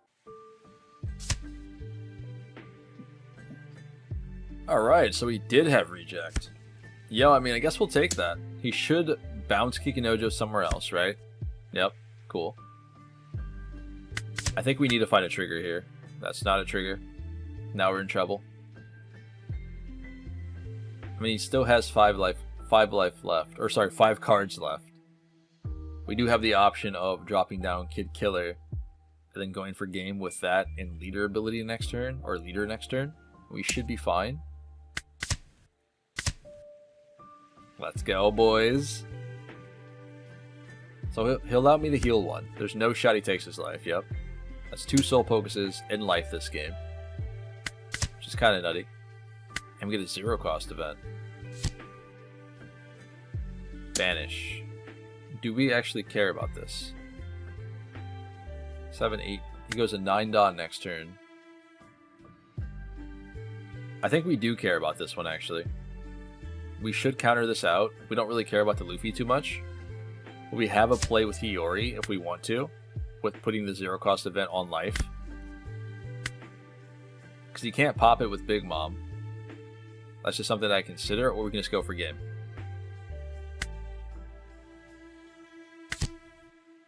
Alright, so he did have reject. Yo, I mean, I guess we'll take that. He should bounce Kikinojo somewhere else, right? Yep, cool. I think we need to find a trigger here. That's not a trigger. Now we're in trouble. I mean, he still has 5 life left. Or sorry, 5 cards left. We do have the option of dropping down Kid Killer and then going for game with that and leader ability next turn, or leader next turn. We should be fine. Let's go, boys. So he'll allow me to heal 1. There's no shot he takes his life, yep. That's 2 Soul Pocuses in life this game. Which is kind of nutty. And we get a 0 cost event. Banish. Do we actually care about this? 7, 8. He goes a 9 Dawn next turn. I think we do care about this one, actually. We should counter this out. We don't really care about the Luffy too much. But we have a play with Hiyori if we want to, with putting the 0 cost event on life. Because you can't pop it with Big Mom. That's just something I consider, or we can just go for game.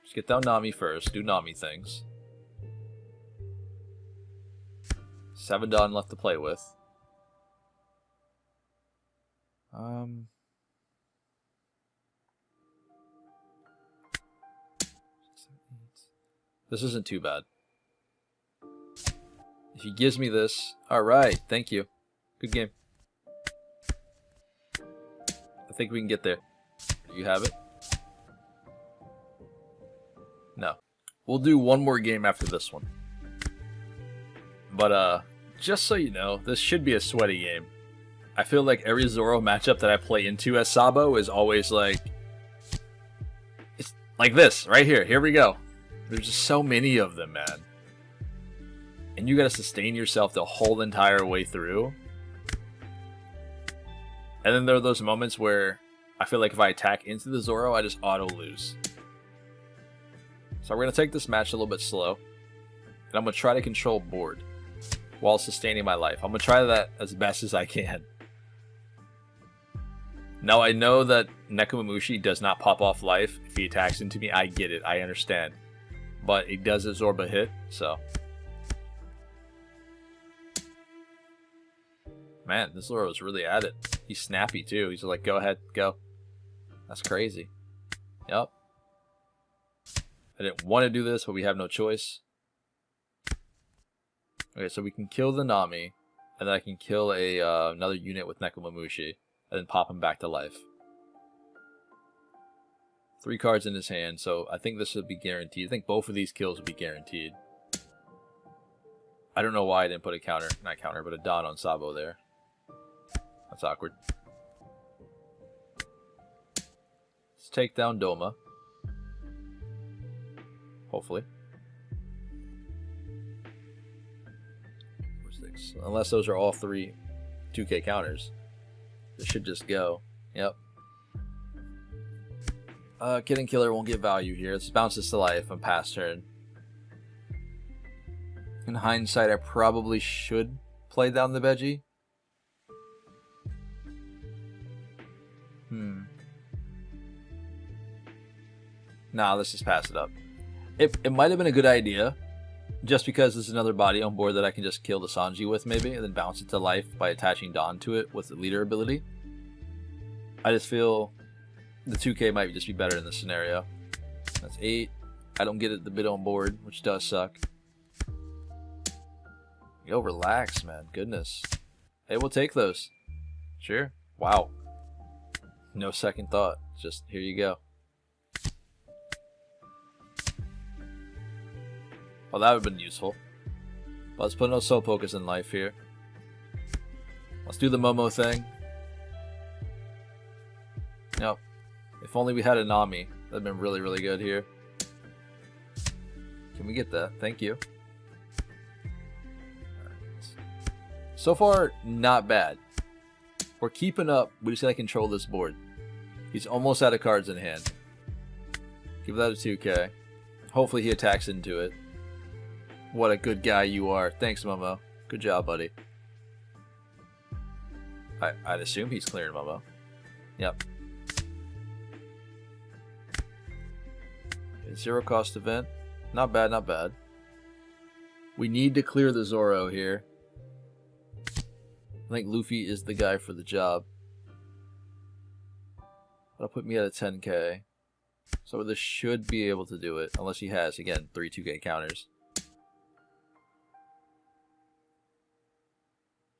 Just get down Nami first, do Nami things. 7 Dawn left to play with. This isn't too bad. If he gives me this, alright, thank you. Good game. I think we can get there. You have it? No. We'll do one more game after this one. But, just so you know, this should be a sweaty game. I feel like every Zoro matchup that I play into as Sabo is always like... It's like this, right here. Here we go. There's just so many of them, man. And you gotta sustain yourself the whole entire way through. And then there are those moments where I feel like if I attack into the Zoro, I just auto-lose. So we're gonna take this match a little bit slow. And I'm gonna try to control board while sustaining my life. I'm gonna try that as best as I can. Now I know that Nekomamushi does not pop off life if he attacks into me. I get it, I understand. But it does absorb a hit, so. Man, this Zoro is really at it. He's snappy too. He's like, go ahead, go. That's crazy. Yep. I didn't want to do this, but we have no choice. Okay, so we can kill the Nami, and then I can kill another unit with Nekomamushi, and then pop him back to life. 3 cards in his hand, so I think this would be guaranteed. I think both of these kills would be guaranteed. I don't know why I didn't put a counter, not counter, but a Dawn on Sabo there. That's awkward. Let's take down Doma. Hopefully. 4, 6. Unless those are all 3 2K counters. This should just go. Yep. Kid and Killer won't get value here. Let's bounce this to life on pass turn. In hindsight, I probably should play down the Veggie. Nah, let's just pass it up. It might have been a good idea, just because there's another body on board that I can just kill the Sanji with maybe, and then bounce it to life by attaching Dawn to it with the leader ability. I just feel the 2K might just be better in this scenario. That's 8. I don't get it the bit on board, which does suck. Yo, relax, man. Goodness. Hey, we'll take those. Sure. Wow. No second thought. Just, here you go. Well, that would have been useful. But let's put no Soul Pocus in life here. Let's do the Momo thing. Yep. If only we had a Nami. That would have been really, really good here. Can we get that? Thank you. So far, not bad. We're keeping up. We just gotta control this board. He's almost out of cards in hand. Give that a 2K. Hopefully he attacks into it. What a good guy you are. Thanks, Momo. Good job, buddy. I'd assume he's clearing Momo. Yep. Okay, 0 cost event. Not bad, not bad. We need to clear the Zoro here. I think Luffy is the guy for the job. That'll put me at a 10k. So this should be able to do it, unless he has, again, 3 2k counters.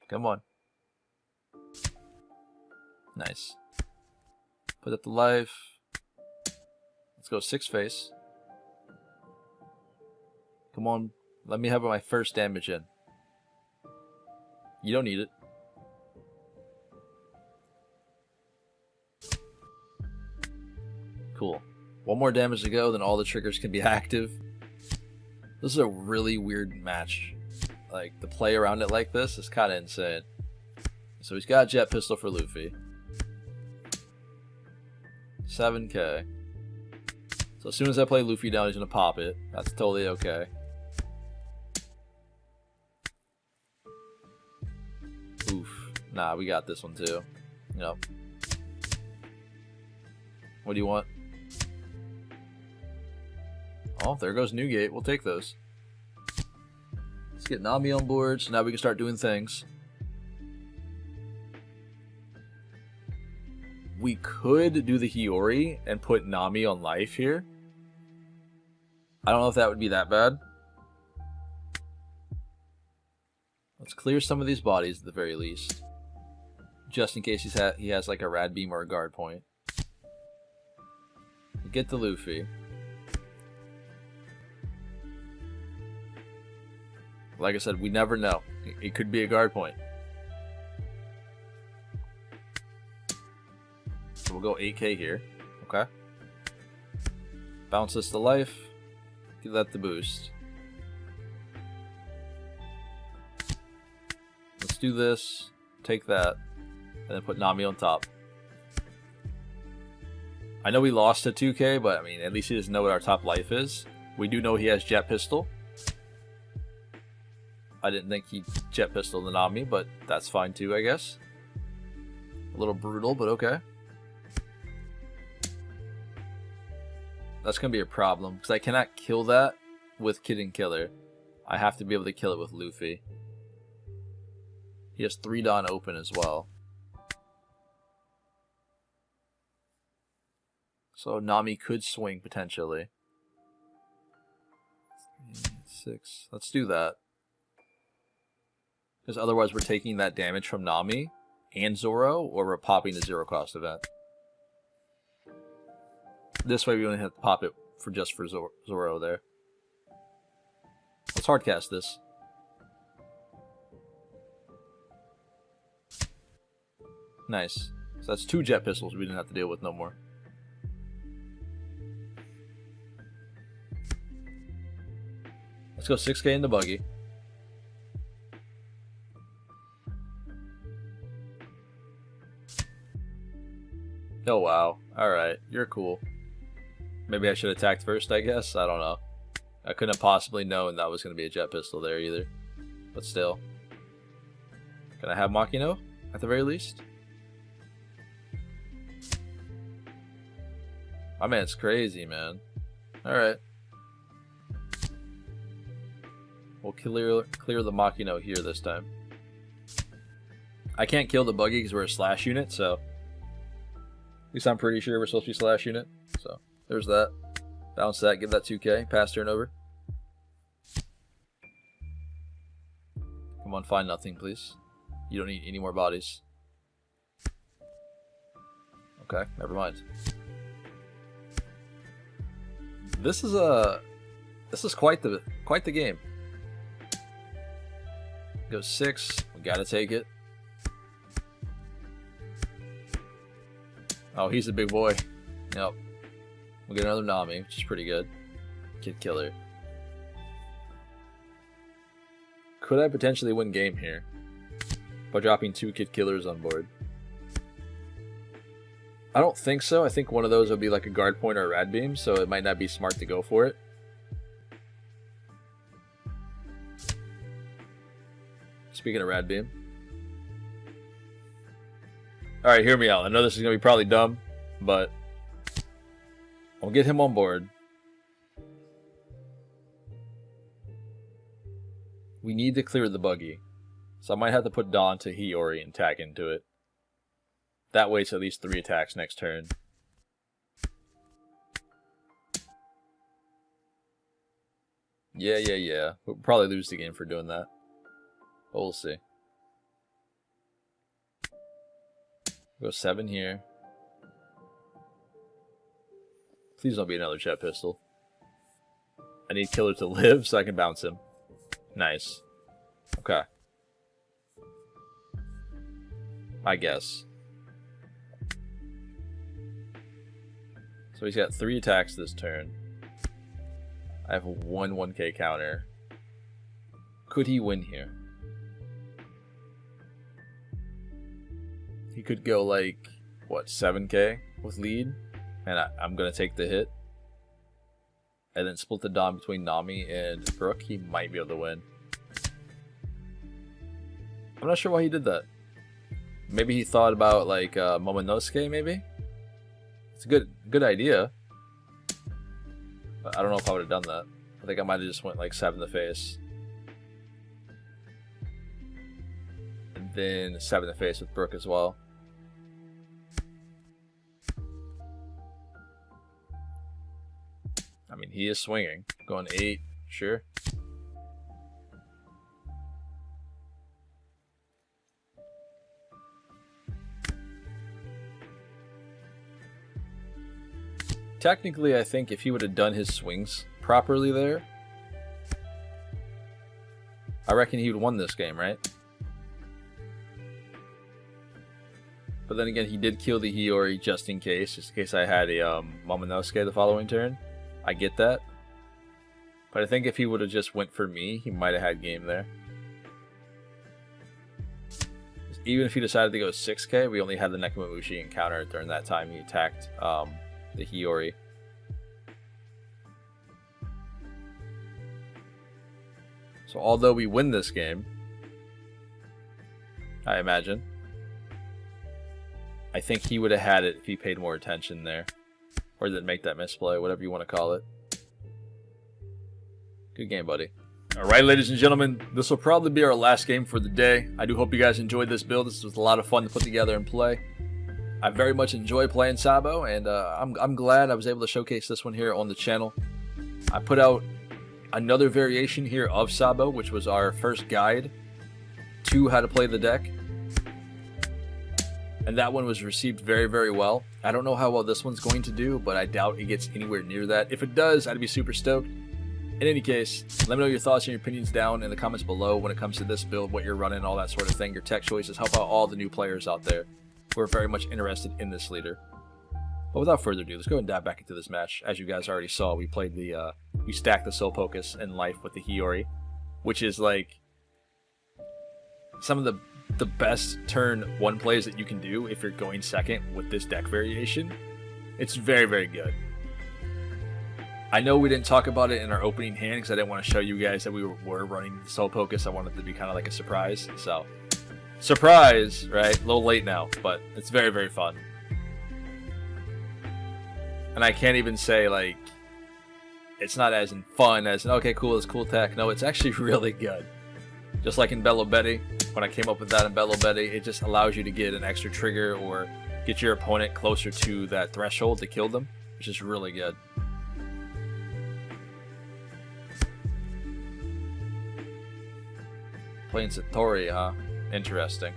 Come on. Nice. Put up the life. Let's go 6 face. Come on. Let me have my first damage in. You don't need it. Cool. One more damage to go, then all the triggers can be active. This is a really weird match. Like, to play around it like this is kind of insane. So he's got Jet Pistol for Luffy. 7k. So as soon as I play Luffy down, he's going to pop it. That's totally okay. Oof. Nah, we got this one too. Yep. What do you want? Oh, there goes Newgate. We'll take those. Let's get Nami on board, so now we can start doing things. We could do the Hiyori and put Nami on life here. I don't know if that would be that bad. Let's clear some of these bodies at the very least. Just in case he has like a Rad Beam or a Guard Point. Get the Luffy. Like I said, we never know. It could be a Guard Point. So we'll go 8k here. Okay. Bounce this to life. Give that the boost. Let's do this. Take that. And then put Nami on top. I know we lost to 2k, but I mean, at least he doesn't know what our top life is. We do know he has Jet Pistol. I didn't think he Jet Pistol the Nami, but that's fine too, I guess. A little brutal, but okay. That's going to be a problem, because I cannot kill that with Kid and Killer. I have to be able to kill it with Luffy. He has 3 Dawn open as well. So Nami could swing, potentially. 3, 6. Let's do that. Because otherwise we're taking that damage from Nami and Zoro, or we're popping the 0 cost event. This way we only have to pop it for just for Zoro there. Let's hardcast this. Nice. So that's 2 Jet Pistols we didn't have to deal with no more. Let's go 6k in the buggy. Oh wow. Alright, you're cool. Maybe I should have attacked first, I guess? I don't know. I couldn't have possibly known that was going to be a Jet Pistol there either. But still. Can I have Makino? At the very least? My man's crazy, man. Alright. We'll clear the Makino here this time. I can't kill the buggy because we're a slash unit, so... At least I'm pretty sure we're supposed to be slash unit. So, there's that. Bounce that, give that 2k. Pass turn over. Come on, find nothing, please. You don't need any more bodies. Okay, never mind. This is quite the game. Go 6. We gotta take it. Oh, he's a big boy. Yep. We'll get another Nami, which is pretty good. Kid Killer. Could I potentially win game here by dropping 2 Kid Killers on board? I don't think so. I think one of those would be like a Guard Point or a Rad Beam, so it might not be smart to go for it. Speaking of Rad Beam. Alright, hear me out. I know this is going to be probably dumb, but I'll get him on board. We need to clear the buggy. So I might have to put Dawn to Hiyori and tag into it. That way it's at least 3 attacks next turn. Yeah. We'll probably lose the game for doing that. But we'll see. Go 7 here. Please don't be another jet pistol. I need Killer to live so I can bounce him. Nice. Okay. I guess. So he's got 3 attacks this turn. I have a 1-1k counter. Could he win here? He could go like, what, 7k with lead? And I'm going to take the hit. And then split the Dawn between Nami and Brooke. He might be able to win. I'm not sure why he did that. Maybe he thought about like Momonosuke, maybe? It's a good idea. But I don't know if I would have done that. I think I might have just went like 7 in the face. And then 7 in the face with Brooke as well. I mean, he is swinging. Going 8, sure. Technically, I think if he would have done his swings properly there, I reckon he would have won this game, right? But then again, he did kill the Hiyori just in case I had a Momonosuke the following turn. I get that. But I think if he would have just went for me, he might have had game there. Even if he decided to go 6k, we only had the Nekomamushi encounter during that time he attacked the Hiyori. So although we win this game, I imagine, I think he would have had it if he paid more attention there. Or didn't make that misplay, whatever you want to call it. Good game, buddy. Alright, ladies and gentlemen, this will probably be our last game for the day. I do hope you guys enjoyed this build. This was a lot of fun to put together and play. I very much enjoy playing Sabo, and I'm glad I was able to showcase this one here on the channel. I put out another variation here of Sabo, which was our first guide to how to play the deck. And that one was received very, very well. I don't know how well this one's going to do, but I doubt it gets anywhere near that. If it does, I'd be super stoked. In any case, let me know your thoughts and your opinions down in the comments below when it comes to this build, what you're running, all that sort of thing, your tech choices. Help out all the new players out there who are very much interested in this leader. But without further ado, let's go ahead and dive back into this match. As you guys already saw, we played we stacked the Soul Pocus in life with the Hiyori, which is like some of the best turn 1 plays that you can do if you're going second with this deck variation. It's very, very good. I know we didn't talk about it in our opening hand because I didn't want to show you guys that we were running Soul Pocus. I wanted it to be kind of like a surprise. So, surprise, right? A little late now, but it's very, very fun. And I can't even say, like, it's not as fun as, okay, cool, it's cool tech. No, it's actually really good. Just like in Bello Betty, when I came up with that in Bello Betty, it just allows you to get an extra trigger or get your opponent closer to that threshold to kill them, which is really good. Playing Satori, huh? Interesting.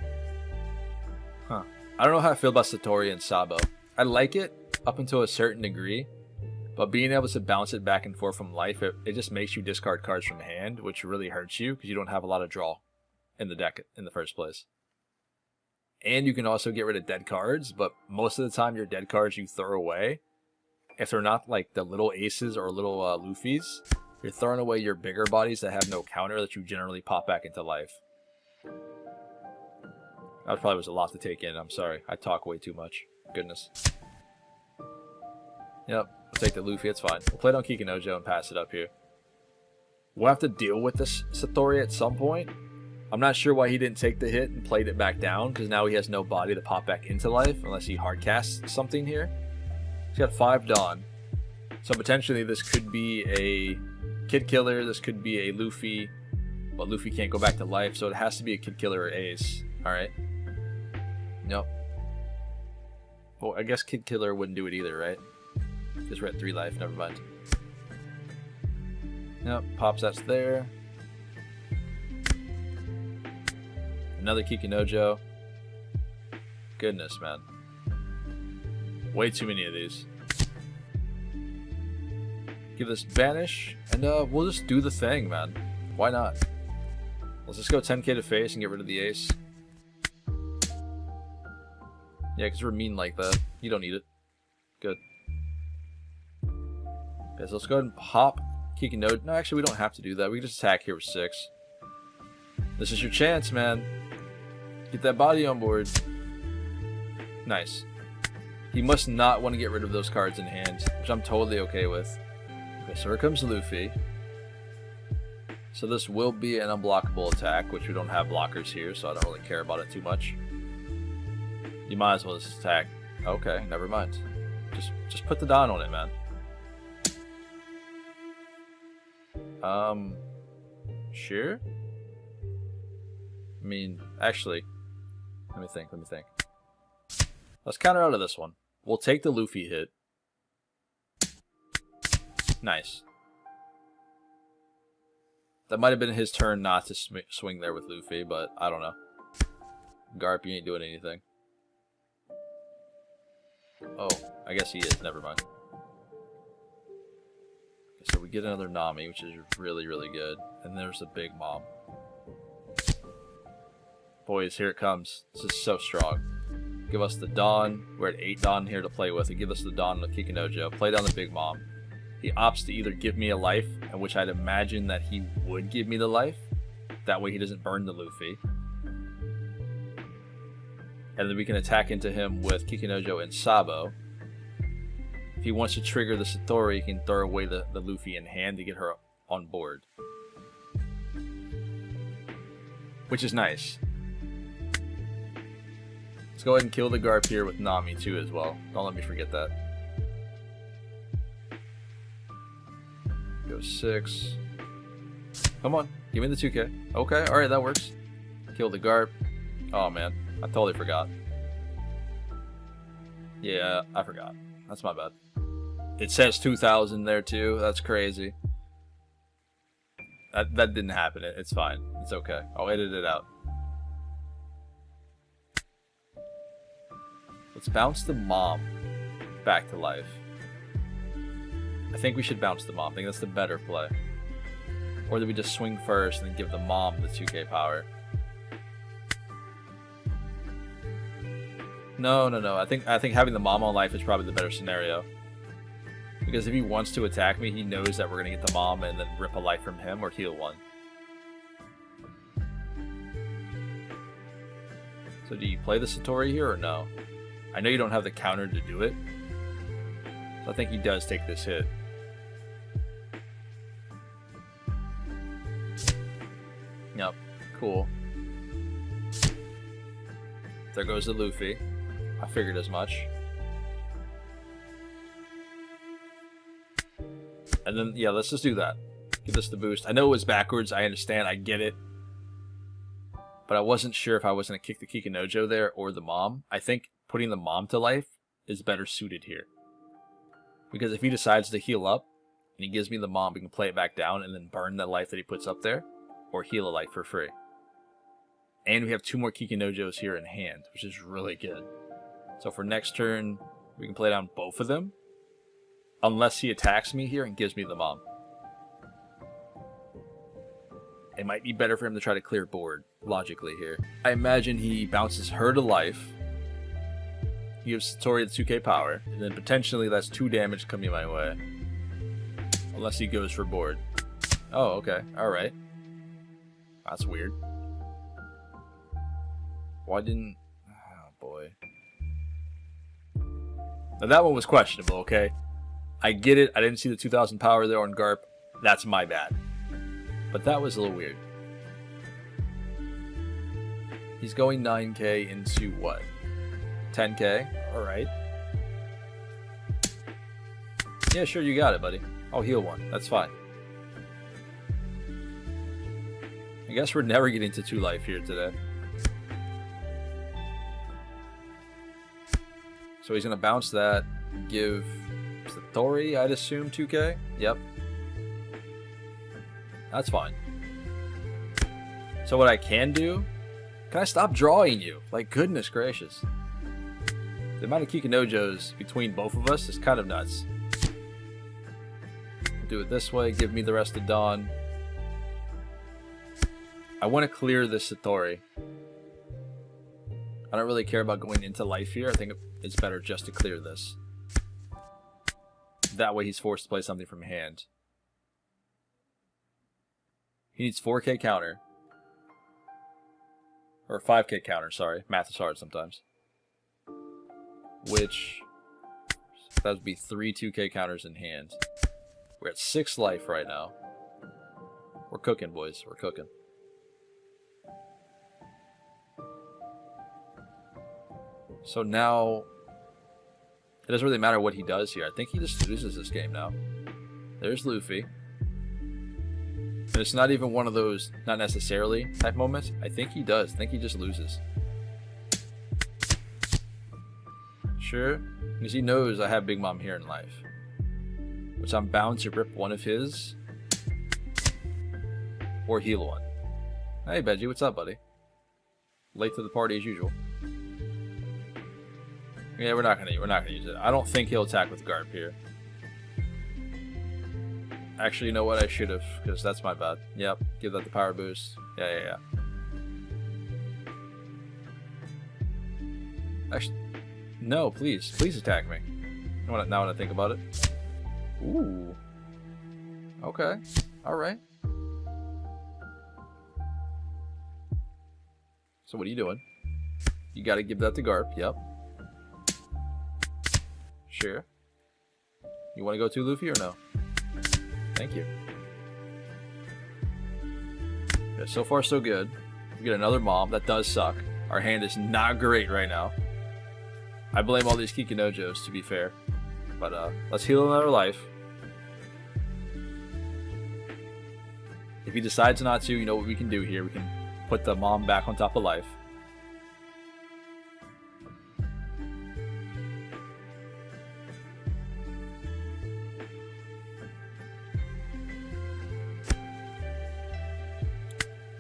Huh. I don't know how I feel about Satori and Sabo. I like it up until a certain degree, but being able to bounce it back and forth from life, it just makes you discard cards from hand, which really hurts you because you don't have a lot of draw in the deck in the first place. And you can also get rid of dead cards, but most of the time your dead cards you throw away, if they're not like the little aces or little Luffy's, you're throwing away your bigger bodies that have no counter that you generally pop back into life. That probably was a lot to take in. I'm sorry. I talk way too much. Goodness. Yep. We'll take the Luffy. It's fine. We'll play it on Kikinojo and pass it up here. We'll have to deal with this Satori at some point. I'm not sure why he didn't take the hit and played it back down, because now he has no body to pop back into life unless he hard casts something here. He's got 5 Dawn. So potentially this could be a Kid Killer, this could be a Luffy, but Luffy can't go back to life, so it has to be a Kid Killer or Ace. Alright. Nope. Well, I guess Kid Killer wouldn't do it either, right? Because we're at 3 life, never mind. Nope, Pops, that's there. Another Kikinojo. Goodness, man. Way too many of these. Give this Banish, and we'll just do the thing, man. Why not? Let's just go 10k to face and get rid of the Ace. Yeah, because we're mean like that. You don't need it. Good. Okay, so let's go ahead and pop Kikinojo. No, actually, we don't have to do that. We can just attack here with 6. This is your chance, man. Get that body on board. Nice. He must not want to get rid of those cards in hand, which I'm totally okay with. Okay, so here comes Luffy. So this will be an unblockable attack, which we don't have blockers here, so I don't really care about it too much. You might as well just attack. Okay, never mind. Just put the Dawn on it, man. Sure? I mean, actually, let me think. Let's counter out of this one. We'll take the Luffy hit. Nice. That might have been his turn not to swing there with Luffy, but I don't know. Garp, you ain't doing anything. Oh, I guess he is. Never mind. Okay, so we get another Nami, which is really, really good. And there's the Big Mom. Boys, here it comes. This is so strong. Give us the Dawn. We're at 8 Dawn here to play with. And give us the Dawn with Kikinojo. Play down the Big Mom. He opts to either give me a life, in which I'd imagine that he would give me the life. That way he doesn't burn the Luffy. And then we can attack into him with Kikinojo and Sabo. If he wants to trigger the Satori, he can throw away the Luffy in hand to get her on board. Which is nice. Let's go ahead and kill the Garp here with Nami too as well. Don't let me forget that. Go 6. Come on, give me the 2k. Okay, alright, that works. Kill the Garp. Oh man, I totally forgot. Yeah, I forgot. That's my bad. It says 2,000 there too. That's crazy. That didn't happen. It's fine. It's okay. I'll edit it out. Let's bounce the Mom back to life. I think we should bounce the Mom. I think that's the better play. Or do we just swing first and then give the Mom the 2k power? No. I think having the Mom on life is probably the better scenario. Because if he wants to attack me, he knows that we're going to get the Mom and then rip a life from him or heal one. So do you play the Satori here or no? I know you don't have the counter to do it. So I think he does take this hit. Yep, cool. There goes the Luffy. I figured as much. And then, yeah, let's just do that. Give this the boost. I know it was backwards. I understand. I get it. But I wasn't sure if I was going to kick the Kikinojo there or the Mom. I think putting the Mom to life is better suited here. Because if he decides to heal up, and he gives me the Mom, we can play it back down and then burn the life that he puts up there. Or heal a life for free. And we have 2 more Kikinojos here in hand, which is really good. So for next turn, we can play down both of them. Unless he attacks me here and gives me the Mom. It might be better for him to try to clear board, logically here. I imagine he bounces her to life. He gives Satori the 2k power. And then potentially that's 2 damage coming my way. Unless he goes for board. Oh, okay. Alright. That's weird. Why didn't... Oh, boy. Now that one was questionable, okay? I get it. I didn't see the 2,000 power there on Garp. That's my bad. But that was a little weird. He's going 9k into what? 10k? Alright. Yeah, sure, you got it, buddy. I'll heal one. That's fine. I guess we're never getting to 2 life here today. So he's going to bounce that, give Satori, I'd assume, 2k? Yep. That's fine. So what I can do... Can I stop drawing you? Like, goodness gracious. The amount of Kikinojos between both of us is kind of nuts. Do it this way, give me the rest of Dawn. I want to clear this Satori. I don't really care about going into life here. I think it's better just to clear this. That way he's forced to play something from hand. He needs 4k counter. Or 5k counter, sorry. Math is hard sometimes. Which, that would be 3 2k counters in hand. We're at 6 life right now. We're cooking, boys. We're cooking. So now, it doesn't really matter what he does here. I think he just loses this game now. There's Luffy. And it's not even one of those, not necessarily, type moments. I think he does. I think he just loses. Sure, because he knows I have Big Mom here in life. Which I'm bound to rip one of his. Or heal one. Hey, Benji, what's up, buddy? Late to the party as usual. Yeah, we're not gonna use it. I don't think he'll attack with Garp here. Actually, you know what? I should have, because that's my bad. Yep, give that the power boost. Yeah. Actually, no, please attack me. Now when I think about it. Ooh. Okay. All right. So what are you doing? You got to give that to Garp. Yep. Sure. You want to go to Luffy or no? Thank you. Yeah, so far so good. We get another mom. That does suck. Our hand is not great right now. I blame all these Kikinojos, to be fair. But let's heal another life. If he decides not to, you know what we can do here. We can put the mom back on top of life.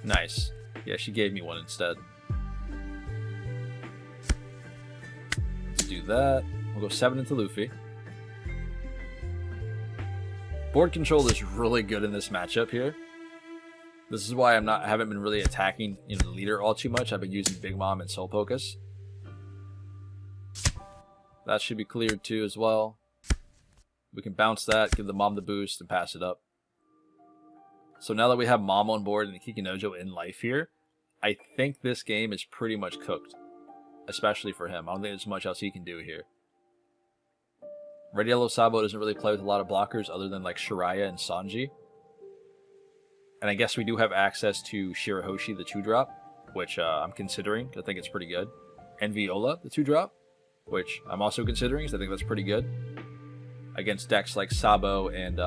Nice. Yeah, she gave me one instead. Let's do that. We'll go 7 into Luffy. Board control is really good in this matchup here. This is why I haven't been really attacking the leader all too much. I've been using Big Mom and Soul Pocus. That should be cleared too as well. We can bounce that, give the mom the boost, and pass it up. So now that we have Mom on board and the Kikinojo in life here, I think this game is pretty much cooked. Especially for him. I don't think there's much else he can do here. Red Yellow Sabo doesn't really play with a lot of blockers other than like Shiraya and Sanji. And I guess we do have access to Shirahoshi, the 2-drop, which I'm considering. I think it's pretty good. And Viola, the 2-drop, which I'm also considering, because I think that's pretty good. Against decks like Sabo and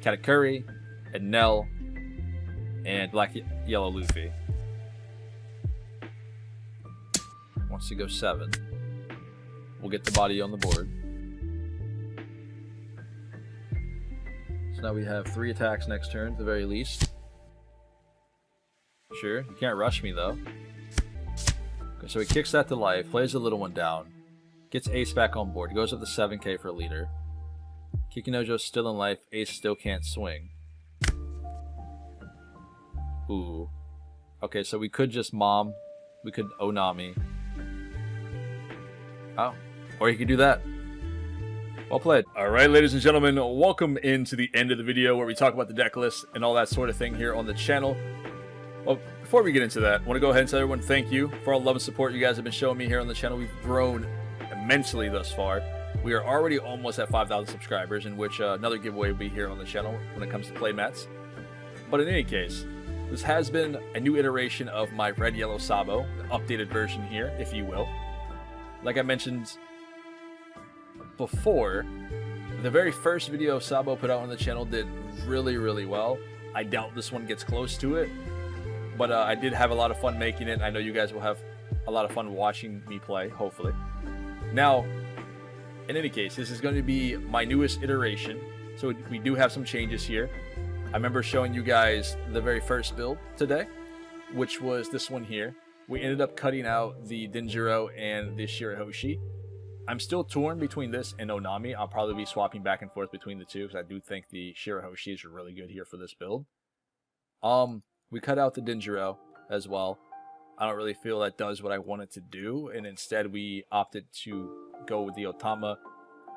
Katakuri, and Nell, and Black Yellow Luffy. Wants to go 7. We'll get the body on the board. So now we have 3 attacks next turn, at the very least. Sure, you can't rush me though. Okay, so he kicks that to life, plays the little one down, gets Ace back on board, goes up to 7k for a leader. Kikinojo's still in life, Ace still can't swing. Ooh. Okay, so we could just Mom, we could Onami. Oh, or you could do that. Well played. Alright, ladies and gentlemen, welcome into the end of the video where we talk about the deck list and all that sort of thing here on the channel. Well, before we get into that, I want to go ahead and tell everyone thank you for all the love and support you guys have been showing me here on the channel. We've grown immensely thus far. We are already almost at 5,000 subscribers, in which another giveaway will be here on the channel when it comes to playmats. But in any case, this has been a new iteration of my red yellow Sabo, the updated version here, if you will. Like I mentioned before, the very first video Sabo put out on the channel did really well. I doubt this one gets close to it, but I did have a lot of fun making it. I know you guys will have a lot of fun watching me play, hopefully. Now, in any case, this is going to be my newest iteration, so we do have some changes here. I remember showing you guys the very first build today, which was this one here. We ended up cutting out the Denjiro and the Shirahoshi. I'm still torn between this and Onami. I'll probably be swapping back and forth between the two, because I do think the Shirahoshi is really good here for this build. We cut out the Denjiro as well. I don't really feel that does what I want it to do, and instead we opted to go with the Otama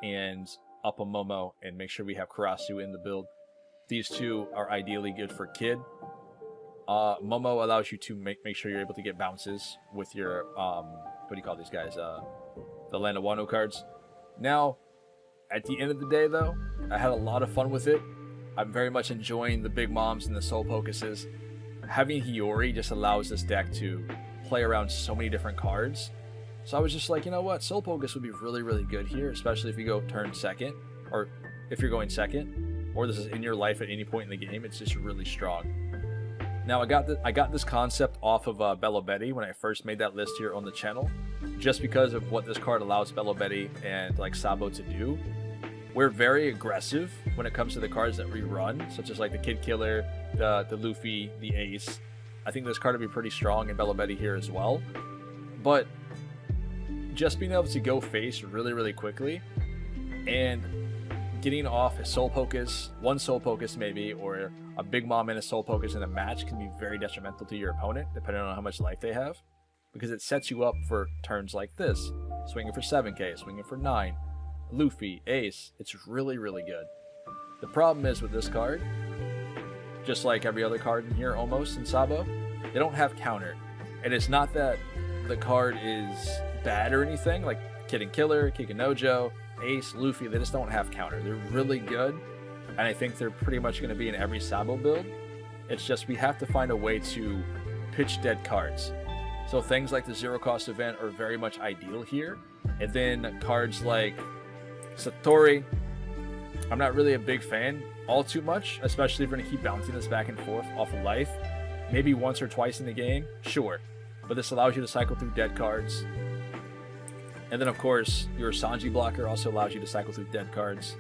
and up a Momo and make sure we have Karasu in the build. These two are ideally good for Kid. Momo allows you to make sure you're able to get bounces with your, what do you call these guys? The Land of Wano cards. Now, at the end of the day though, I had a lot of fun with it. I'm very much enjoying the Big Moms and the Soul Pocuses. Having Hiyori just allows this deck to play around so many different cards. So I was just like, you know what? Soul Pocus would be really good here, especially if you go turn second, or if you're going second, or this is in your life at any point in the game. It's just really strong. Now, I got this concept off of Bello Betty when I first made that list here on the channel, just because of what this card allows Bello Betty and like Sabo to do. We're very aggressive when it comes to the cards that we run, such as like the Kid Killer, the Luffy, the Ace. I think this card would be pretty strong in Bello Betty here as well. But just being able to go face really quickly and getting off a Soul Pocus, one Soul Pocus maybe, or a Big Mom and a Soul Pocus in a match can be very detrimental to your opponent, depending on how much life they have, because it sets you up for turns like this. Swinging for 7k, swinging for 9, Luffy, Ace, it's really good. The problem is with this card, just like every other card in here almost in Sabo, they don't have counter. And it's not that the card is bad or anything, like Kid and Killer, Kikanojo, Ace, Luffy, they just don't have counter. They're really good, and I think they're pretty much going to be in every Sabo build. It's just we have to find a way to pitch dead cards. So things like the zero cost event are very much ideal here, and then cards like Satori, I'm not really a big fan all too much, especially if we're going to keep bouncing this back and forth off of life. Maybe once or twice in the game, sure, but this allows you to cycle through dead cards. And then, of course, your Sanji blocker also allows you to cycle through dead cards.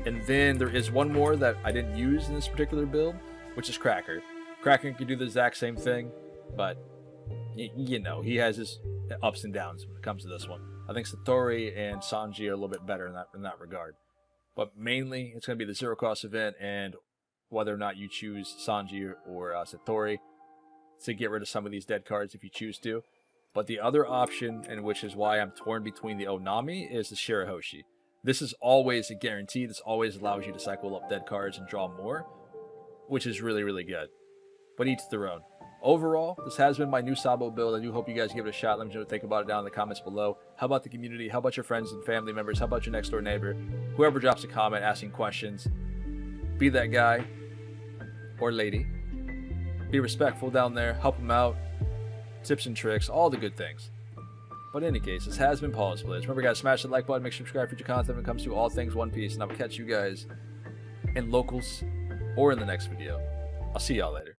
And then there is one more that I didn't use in this particular build, which is Cracker. Cracker can do the exact same thing, but, you know, he has his ups and downs when it comes to this one. I think Satori and Sanji are a little bit better in that regard. But mainly, it's going to be the zero cost event and whether or not you choose Sanji or Satori to get rid of some of these dead cards if you choose to. But the other option, and which is why I'm torn between the Onami, is the Shirahoshi. This is always a guarantee. This always allows you to cycle up dead cards and draw more, which is really good. But each their own. Overall, this has been my new Sabo build. I do hope you guys give it a shot. Let me know what you think about it down in the comments below. How about the community? How about your friends and family members? How about your next door neighbor? Whoever drops a comment asking questions. Be that guy or lady. Be respectful down there. Help them out. Tips and tricks, all the good things. But in any case, this has been Pawseplays. Remember guys, smash that like button, make sure to subscribe for future content when it comes to all things One Piece, and I will catch you guys in locals or in the next video. I'll see y'all later.